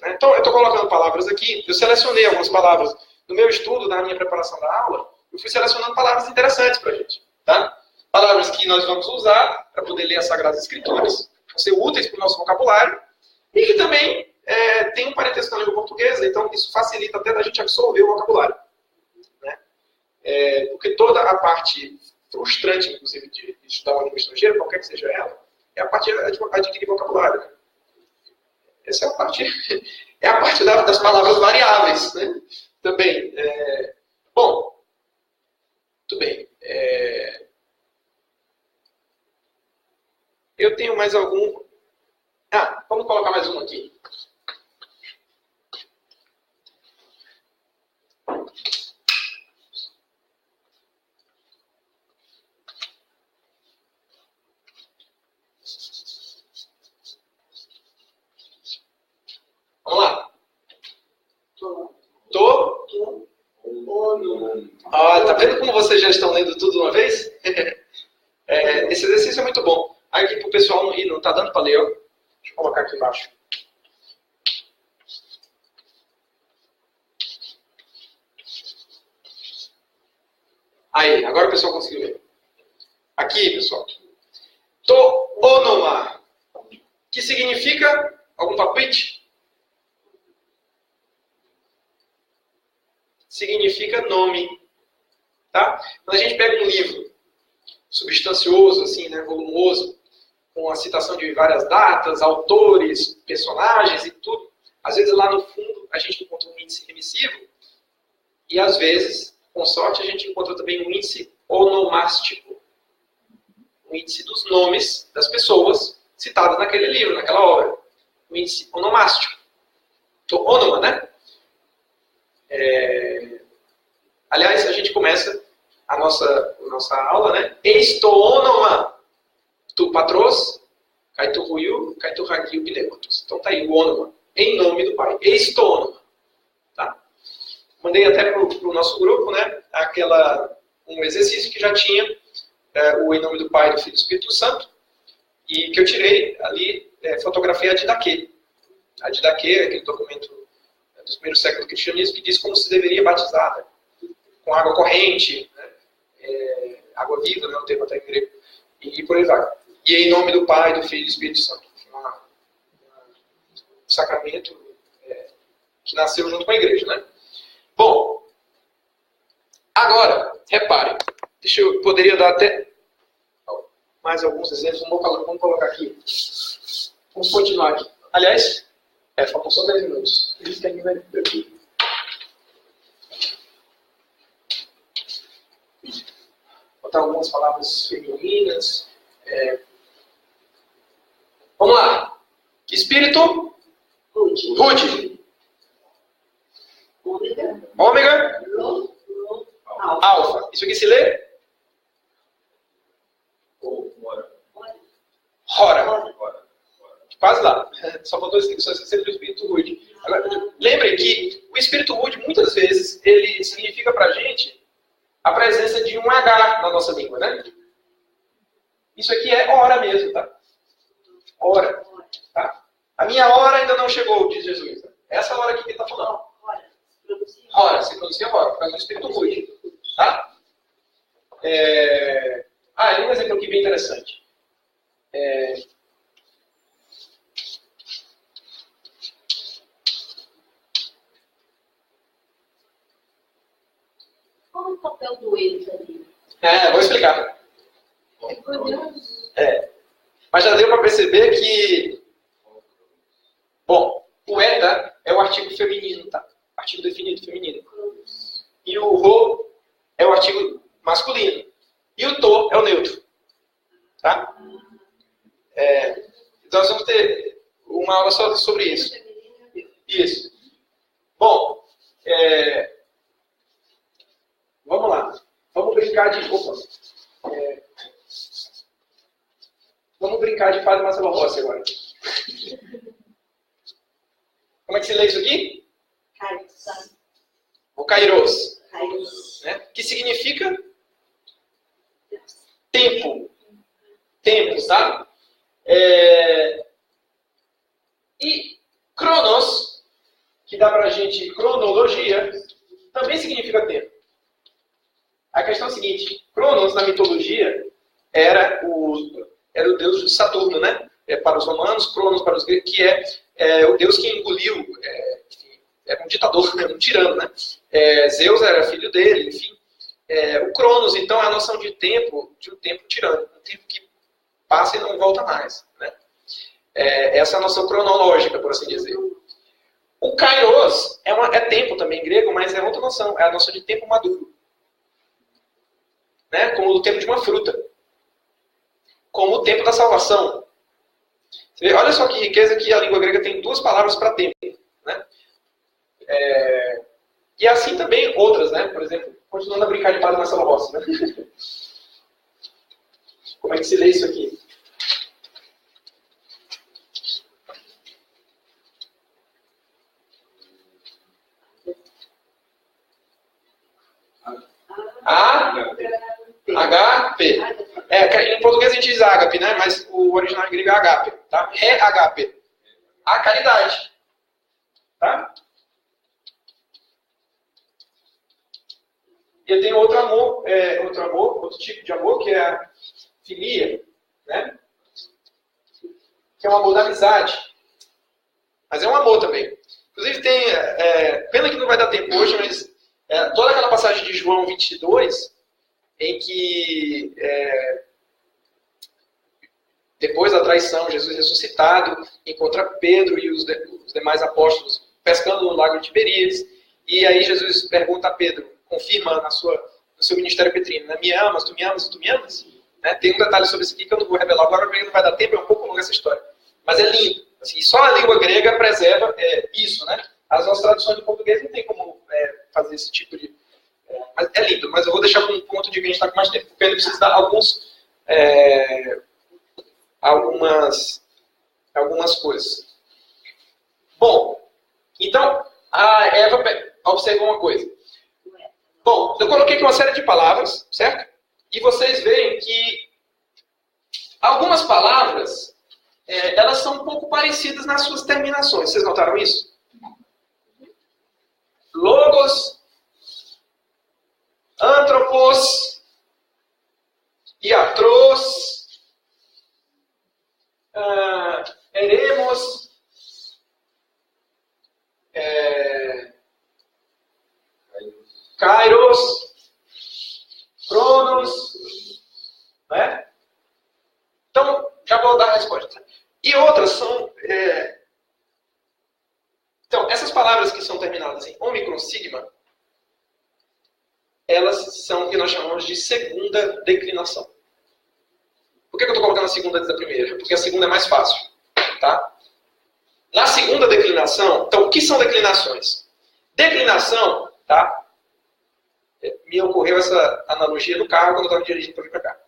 Então, eu estou colocando palavras aqui. Eu selecionei algumas palavras. No meu estudo, na minha preparação da aula, eu fui selecionando palavras interessantes para a gente. Tá? Palavras que nós vamos usar para poder ler as Sagradas Escrituras. Vão ser úteis para o nosso vocabulário. E que também tem um parentesco com a língua portuguesa. Então, isso facilita até da gente absorver o vocabulário. Né? Porque toda a parte frustrante, inclusive, de estudar uma língua estrangeira, qualquer que seja ela, é a parte de adquirir vocabulário. Essa é a parte, das palavras variáveis, né? Também. Bom, muito bem. Eu tenho mais algum... vamos colocar mais um aqui. Vamos lá. Tá vendo como vocês já estão lendo tudo de uma vez? Esse exercício é muito bom. Aqui para o pessoal não rir, não está dando para ler. Ó. Deixa eu colocar aqui embaixo. Aí, agora o pessoal conseguiu ler. Aqui, pessoal. Toonoma. Que significa? Algum palpite? Significa nome. Tá? Quando a gente pega um livro substancioso, assim, né, volumoso, com a citação de várias datas, autores, personagens e tudo, às vezes lá no fundo a gente encontra um índice remissivo e às vezes, com sorte, a gente encontra também um índice onomástico. Um índice dos nomes das pessoas citadas naquele livro, naquela obra. Um índice onomástico. Onoma, né? Aliás, a gente começa a nossa aula, né? Estoônoma, tu patros, kai tu ruiu, kai tu ragiu pneumatos. Então tá aí, o ônoma, em nome do Pai. Estoônoma. Tá? Mandei até para o nosso grupo, né? Um exercício que já tinha o em nome do Pai, do Filho e do Espírito Santo, e que eu tirei ali, fotografei a Didaquê. A Didaquê é aquele documento do primeiro século do cristianismo que diz como se deveria batizar, né? Com água corrente, né? Água viva, né? O termo até em grego, e por aí vai. E em nome do Pai, do Filho e do Espírito Santo. Um sacramento que nasceu junto com a igreja, né? Bom, agora, reparem, poderia dar até mais alguns exemplos, vamos colocar aqui. Vamos continuar aqui. Aliás, faltam só 10 minutos. Eles têm aqui. Botar algumas palavras femininas. Vamos lá. Espírito. Rude. Ômega. Alfa. Isso aqui se lê? Rora. Quase lá. Só faltou esquecer do espírito rude. Agora, lembrem que o espírito rude, muitas vezes, ele significa pra gente a presença de um H na nossa língua, né? Isso aqui é hora mesmo, tá? Hora. Tá? A minha hora ainda não chegou, diz Jesus. Essa hora aqui que ele está falando. Hora, se pronuncia hora, por causa do espírito rude. Tá? E um exemplo aqui bem interessante. Qual é o papel do eles ali? Vou explicar. Mas já deu para perceber que, bom, o eta é o artigo feminino, tá? Artigo definido, feminino. E o ro é o artigo masculino. E o to é o neutro. Tá? Então nós vamos ter uma aula só sobre isso. Isso. Bom, vamos lá. Vamos brincar de... vamos brincar de Padre Marcelo Rossi agora. Como é que se lê isso aqui? O kairos. Né? Que significa tempo. Tempos, tá? E cronos, que dá pra gente cronologia, também significa tempo. A questão é a seguinte: Cronos, na mitologia, era o deus de Saturno, né? Para os romanos, Cronos para os gregos, que é o deus que engoliu, enfim, era um ditador, um tirano, né? Zeus era filho dele, enfim. O Cronos, então, é a noção de um tempo tirano, um tempo que passa e não volta mais, né? Essa é a noção cronológica, por assim dizer. O Kairos é tempo também em grego, mas é outra noção, é a noção de tempo maduro. Né? Como o tempo de uma fruta. Como o tempo da salvação. Você vê, olha só que riqueza que a língua grega tem duas palavras para tempo. Né? E assim também outras, né? Por exemplo, continuando a brincar de Padre Marcelo Rossi. Né? Como é que se lê isso aqui? HP. Em português a gente diz ágape, né? Mas o original em grego é agape, tá? Agape. A caridade. Tá? E tem outro tipo de amor, que é a filia, né? Que é um amor da amizade. Mas é um amor também. Inclusive tem, pena que não vai dar tempo hoje, mas toda aquela passagem de João 22, em que depois da traição, Jesus ressuscitado, encontra Pedro e os demais apóstolos pescando no lago de Tiberíades, e aí Jesus pergunta a Pedro, confirma no seu ministério petrino, né? Me amas, tu me amas, tu me amas? Né? Tem um detalhe sobre isso aqui que eu não vou revelar agora, porque não vai dar tempo, é um pouco longa essa história. Mas é lindo. Assim, só a língua grega preserva isso, né? As nossas traduções de português não tem como fazer esse tipo de Mas é lindo, mas eu vou deixar para um ponto de que a gente está com mais tempo. Porque ele precisa dar algumas coisas. Bom, então, a Eva observou uma coisa. Bom, eu coloquei aqui uma série de palavras, certo? E vocês veem que algumas palavras, elas são um pouco parecidas nas suas terminações. Vocês notaram isso? Logos, antropos, iatros, eremos, kairos, cronos, né? Então, já vou dar a resposta. E outras são... Então, essas palavras que são terminadas em ômicron, sigma, elas são o que nós chamamos de segunda declinação. Por que eu estou colocando a segunda antes da primeira? Porque a segunda é mais fácil. Tá? Na segunda declinação, então, o que são declinações? Declinação, tá? Me ocorreu essa analogia do carro quando eu estava dirigindo para vir para cá.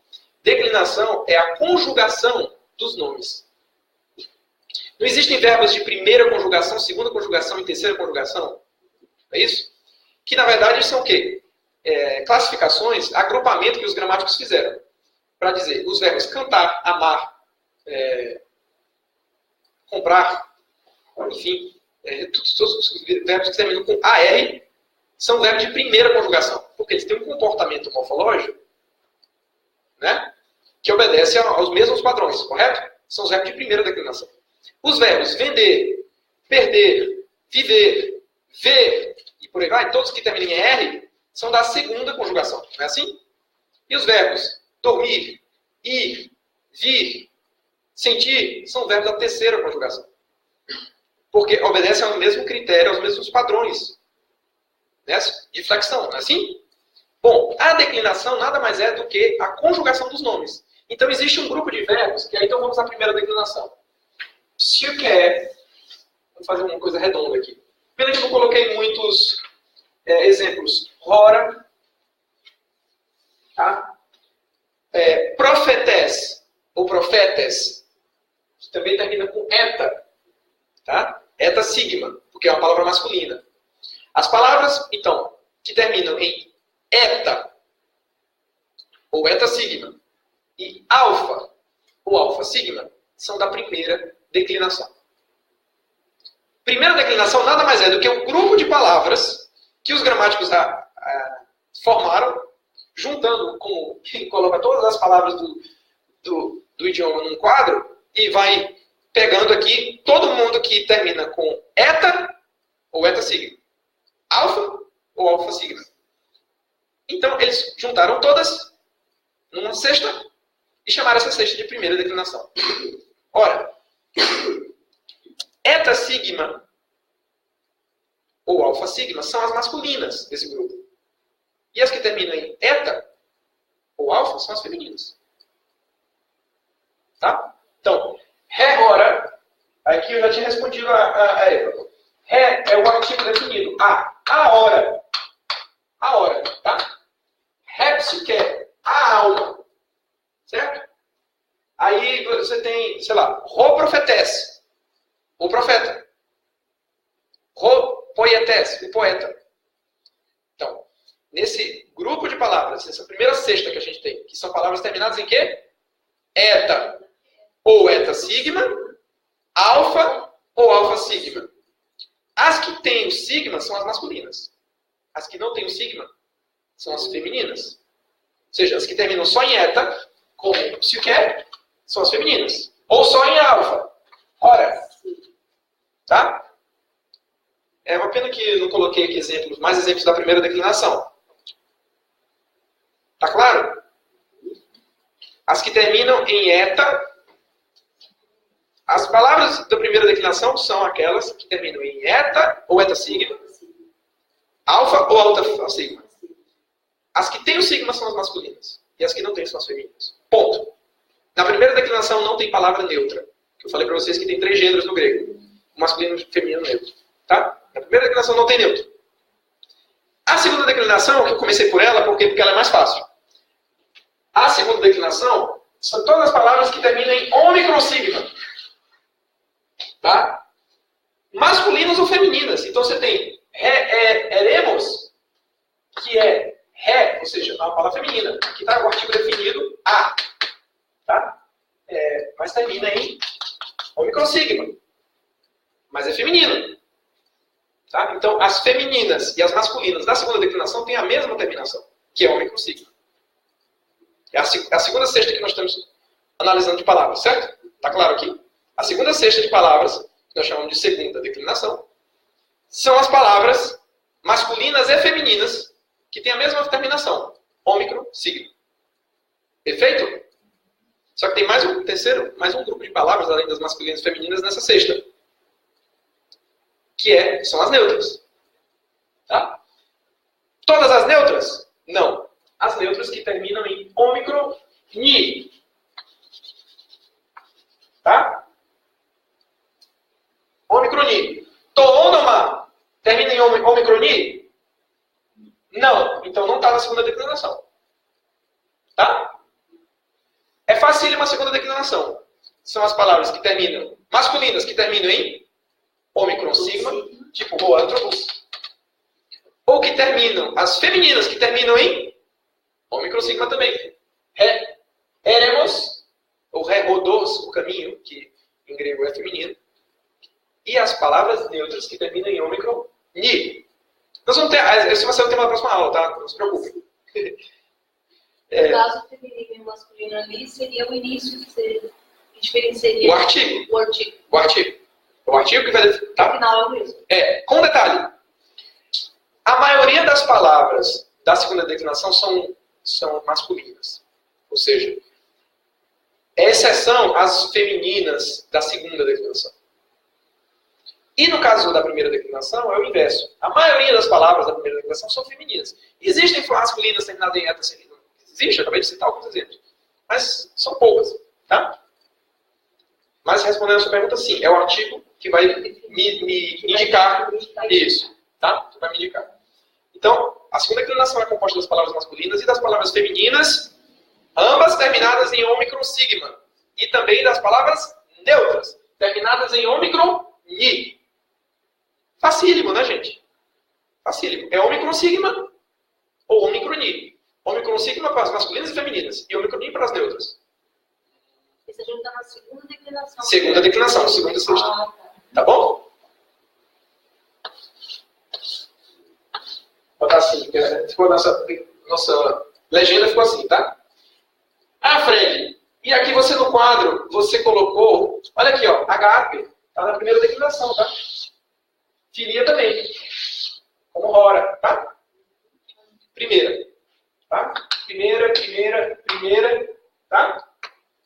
Declinação é a conjugação dos nomes. Não existem verbos de primeira conjugação, segunda conjugação e terceira conjugação? É isso? Que, na verdade, são o quê? Classificações, agrupamento que os gramáticos fizeram. Para dizer, os verbos cantar, amar, comprar, enfim, todos os verbos que terminam com AR são verbos de primeira conjugação. Porque eles têm um comportamento morfológico, né, que obedece aos mesmos padrões, correto? São os verbos de primeira declinação. Os verbos vender, perder, viver, ver, e por aí vai, todos que terminam em R, são da segunda conjugação. Não é assim? E os verbos dormir, ir, vir, sentir, são verbos da terceira conjugação. Porque obedecem ao mesmo critério, aos mesmos padrões, né, de flexão. Não é assim? Bom, a declinação nada mais é do que a conjugação dos nomes. Então existe um grupo de verbos, que aí então vamos à primeira declinação. Se eu quer, vou fazer uma coisa redonda aqui. Pena que eu não coloquei muitos exemplos. Hora, tá? Profetes, ou profetes, também termina com eta, tá? Eta sigma, porque é uma palavra masculina. As palavras, então, que terminam em eta, ou eta sigma, e alfa, ou alfa sigma, são da primeira declinação. Primeira declinação nada mais é do que um grupo de palavras que os gramáticos formaram, juntando, como quem coloca todas as palavras do idioma num quadro, e vai pegando aqui todo mundo que termina com eta ou eta sigma, alfa ou alfa sigma. Então, eles juntaram todas numa cesta e chamaram essa cesta de primeira declinação. Ora, eta sigma ou alfa sigma são as masculinas desse grupo. E as que terminam em eta ou alfa são as femininas. Tá? Então, ré, hora, aqui eu já tinha respondido a Eva. Ré é o artigo definido. A hora. A hora, tá? Repsi, que é a alma. Certo? Aí você tem, sei lá, ro profetes, o profeta. Ro poietes, o poeta. Então, nesse grupo de palavras, essa primeira cesta que a gente tem, que são palavras terminadas em quê? Eta ou eta sigma, alfa ou alfa sigma. As que têm o sigma são as masculinas. As que não têm o sigma são as femininas. Ou seja, as que terminam só em eta, como psiqué, são as femininas. Ou só em alfa. Ora, tá? É uma pena que eu não coloquei aqui exemplos, mais exemplos da primeira declinação. Tá claro? As que terminam em eta, as palavras da primeira declinação são aquelas que terminam em eta ou eta sigma, alfa ou alfa sigma. As que têm o sigma são as masculinas. E as que não têm são as femininas. Ponto. Na primeira declinação não tem palavra neutra. Eu falei para vocês que tem 3 gêneros no grego. Masculino, feminino, neutro. Tá? Na primeira declinação não tem neutro. A segunda declinação, que eu comecei por ela, porque ela é mais fácil. A segunda declinação são todas as palavras que terminam em ômicron sigma. Tá? Masculinas ou femininas. Então você tem eremos, que é ré, ou seja, uma palavra feminina. Aqui está o artigo definido a. Tá? Mas termina em ômicron sigma. Mas é feminino. Tá? Então, as femininas e as masculinas da segunda declinação têm a mesma terminação, que é ômicron sigma. É a segunda cesta que nós estamos analisando de palavras, certo? Está claro aqui? A segunda cesta de palavras, que nós chamamos de segunda declinação, são as palavras masculinas e femininas que têm a mesma terminação, ômicron sigma. Perfeito? Só que tem mais um grupo de palavras, além das masculinas e femininas, nessa cesta. São as neutras. Tá? Todas as neutras? Não. As neutras que terminam em ômicron ni. Tá? Ômicron ni. Toônoma termina em ômicron ni? Não. Então não está na segunda declinação. Tá? É facílima a segunda declinação. São as palavras que terminam, masculinas que terminam em ômicron sigma, tipo hoanthropos. Ou que terminam, as femininas que terminam em ômicron sigma também. Eremos, ou rodos, o caminho, que em grego é feminino. E as palavras neutras que terminam em ômicron ni. Nós vamos ter, esse vai ser o tema da próxima aula, tá? Não se preocupe. No caso feminino e masculino ali, seria o início que diferenciaria o artigo. O artigo. O artigo. O artigo que vai... Tá? No final é o mesmo. Com detalhe. A maioria das palavras da segunda declinação são masculinas. Ou seja, exceção as femininas da segunda declinação. E no caso da primeira declinação, é o inverso. A maioria das palavras da primeira declinação são femininas. Existem masculinas terminadas em eta seguida. Existe, eu acabei de citar alguns exemplos. Mas são poucas. Tá? Mas respondendo a sua pergunta, sim. É o artigo que vai me indicar isso. Tá? Que vai me indicar. Então, a segunda declinação é composta das palavras masculinas e das palavras femininas, ambas terminadas em ômicron sigma. E também das palavras neutras, terminadas em ômicron ni. Facílimo, né, gente? Facílimo. É ômicron sigma ou ômicron ni. Ômicron sigma para as masculinas e femininas. E ômicron ni para as neutras. Esse a gente está na segunda declinação. Segunda declinação, segunda sexta. Tá bom? Vou botar assim, ficou nossa legenda ficou assim, tá? Fred, e aqui você no quadro, você colocou, olha aqui, ó, agape, tá na primeira declinação, tá? Filia também, como hora, tá? Primeira, tá? Primeira, tá?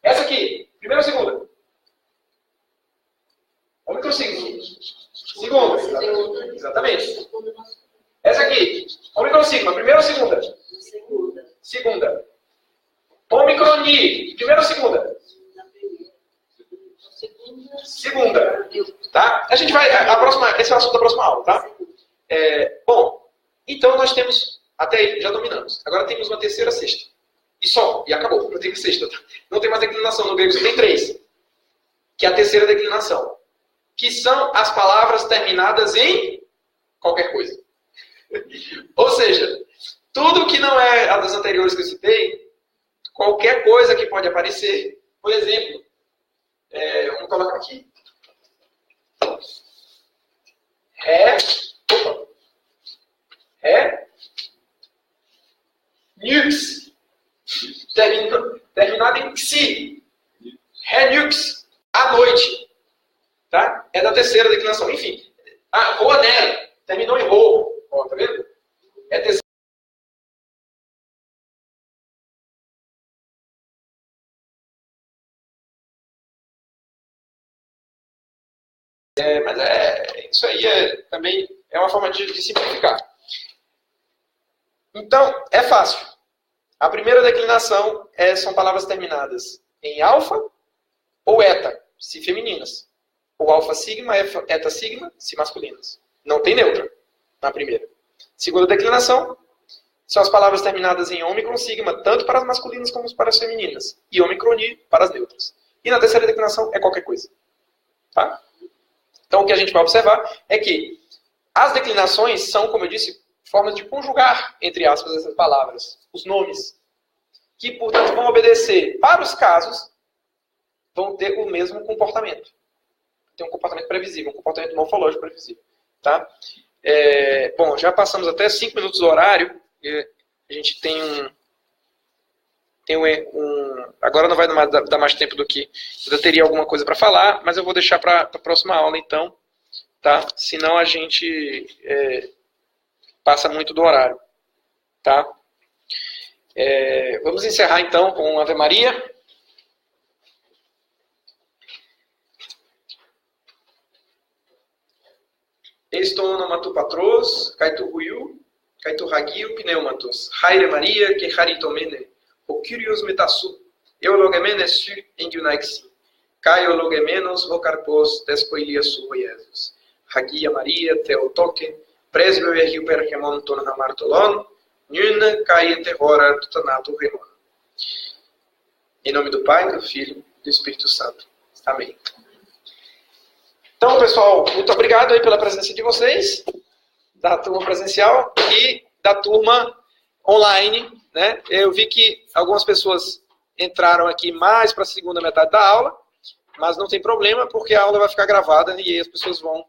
Essa aqui, primeira ou segunda? Ômicron sigma. Segunda, exatamente. Essa aqui, ômicron sigma, primeira ou segunda? Segunda. Ômicron ni, primeira ou segunda? Segunda. Tá? A gente vai, esse é o assunto da próxima aula, tá? Bom, então nós temos, até aí já dominamos. Agora temos uma terceira sexta. E acabou, não tem sexta. Tá? Não tem mais declinação, no grego só tem 3. Que é a terceira declinação. Que são as palavras terminadas em qualquer coisa. Ou seja, tudo que não é a das anteriores que eu citei, qualquer coisa que pode aparecer, por exemplo, vamos colocar aqui. Nux. Terminado em xi. Nux. À noite. Tá? É da terceira declinação. Enfim. Roaner. Terminou em ro. Ó, tá vendo? É a terceira. Mas isso aí também é uma forma de simplificar. Então, é fácil. A primeira declinação são palavras terminadas em alfa ou eta, se femininas. Ou alfa sigma, eta sigma, se masculinas. Não tem neutra na primeira. Segunda declinação são as palavras terminadas em ômicron, sigma, tanto para as masculinas como para as femininas. E ômicroni para as neutras. E na terceira declinação é qualquer coisa. Tá? Então o que a gente vai observar é que as declinações são, como eu disse, formas de conjugar, entre aspas, essas palavras, os nomes, que, portanto, vão obedecer, para os casos, vão ter o mesmo comportamento. Tem um comportamento previsível, um comportamento morfológico previsível. Tá? Bom, já passamos até 5 minutos do horário. A gente tem agora não vai dar mais tempo do que eu teria alguma coisa para falar, mas eu vou deixar para a próxima aula, então. Tá? Senão a gente passa muito do horário. Tá? Vamos encerrar, então, com Ave Maria. Estou onomatu patros, kaitu huiu, kaitu hagiu pneumatos, haire Maria, que haritomene, o curios metassu, eulogemenesu engunaixi, caiologemenos vocarpos despoilia su Jesus. Hagia Maria, Theotoke, presbio e rio pergemon ton hamartolon, nuna caia terrora tutanato remon. Em nome do Pai, do Filho e do Espírito Santo. Amém. Então, pessoal, muito obrigado aí pela presença de vocês, da turma presencial e da turma online, né? Eu vi que algumas pessoas entraram aqui mais para a segunda metade da aula, mas não tem problema, porque a aula vai ficar gravada e aí as pessoas vão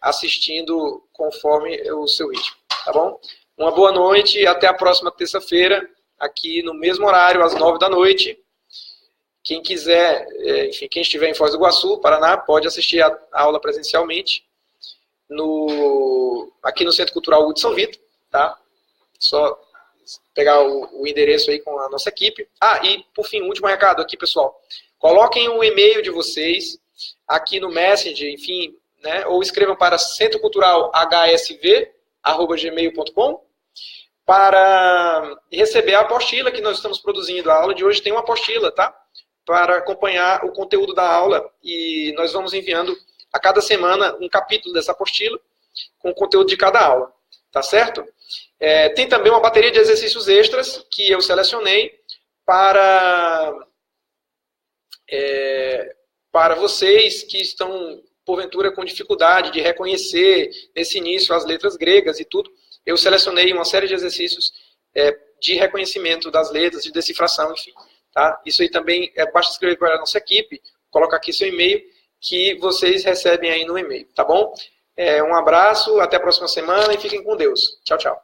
assistindo conforme o seu ritmo, tá bom? Uma boa noite e até a próxima terça-feira, aqui no mesmo horário, às 9 da noite. Quem quiser, enfim, quem estiver em Foz do Iguaçu, Paraná, pode assistir a aula presencialmente aqui no Centro Cultural Hudson Vitor, tá? Só pegar o endereço aí com a nossa equipe. E por fim, último recado aqui, pessoal. Coloquem o e-mail de vocês aqui no Messenger, enfim, né? Ou escrevam para centroculturalhsv@gmail.com para receber a apostila que nós estamos produzindo. A aula de hoje tem uma apostila, tá? Para acompanhar o conteúdo da aula, e nós vamos enviando a cada semana um capítulo dessa apostila com o conteúdo de cada aula, tá certo? Tem também uma bateria de exercícios extras que eu selecionei para vocês que estão, porventura, com dificuldade de reconhecer nesse início as letras gregas e tudo. Eu selecionei uma série de exercícios de reconhecimento das letras, de decifração, enfim. Tá? Isso aí também basta escrever para a nossa equipe, colocar aqui seu e-mail, que vocês recebem aí no e-mail, tá bom? Um abraço, até a próxima semana e fiquem com Deus. Tchau, tchau.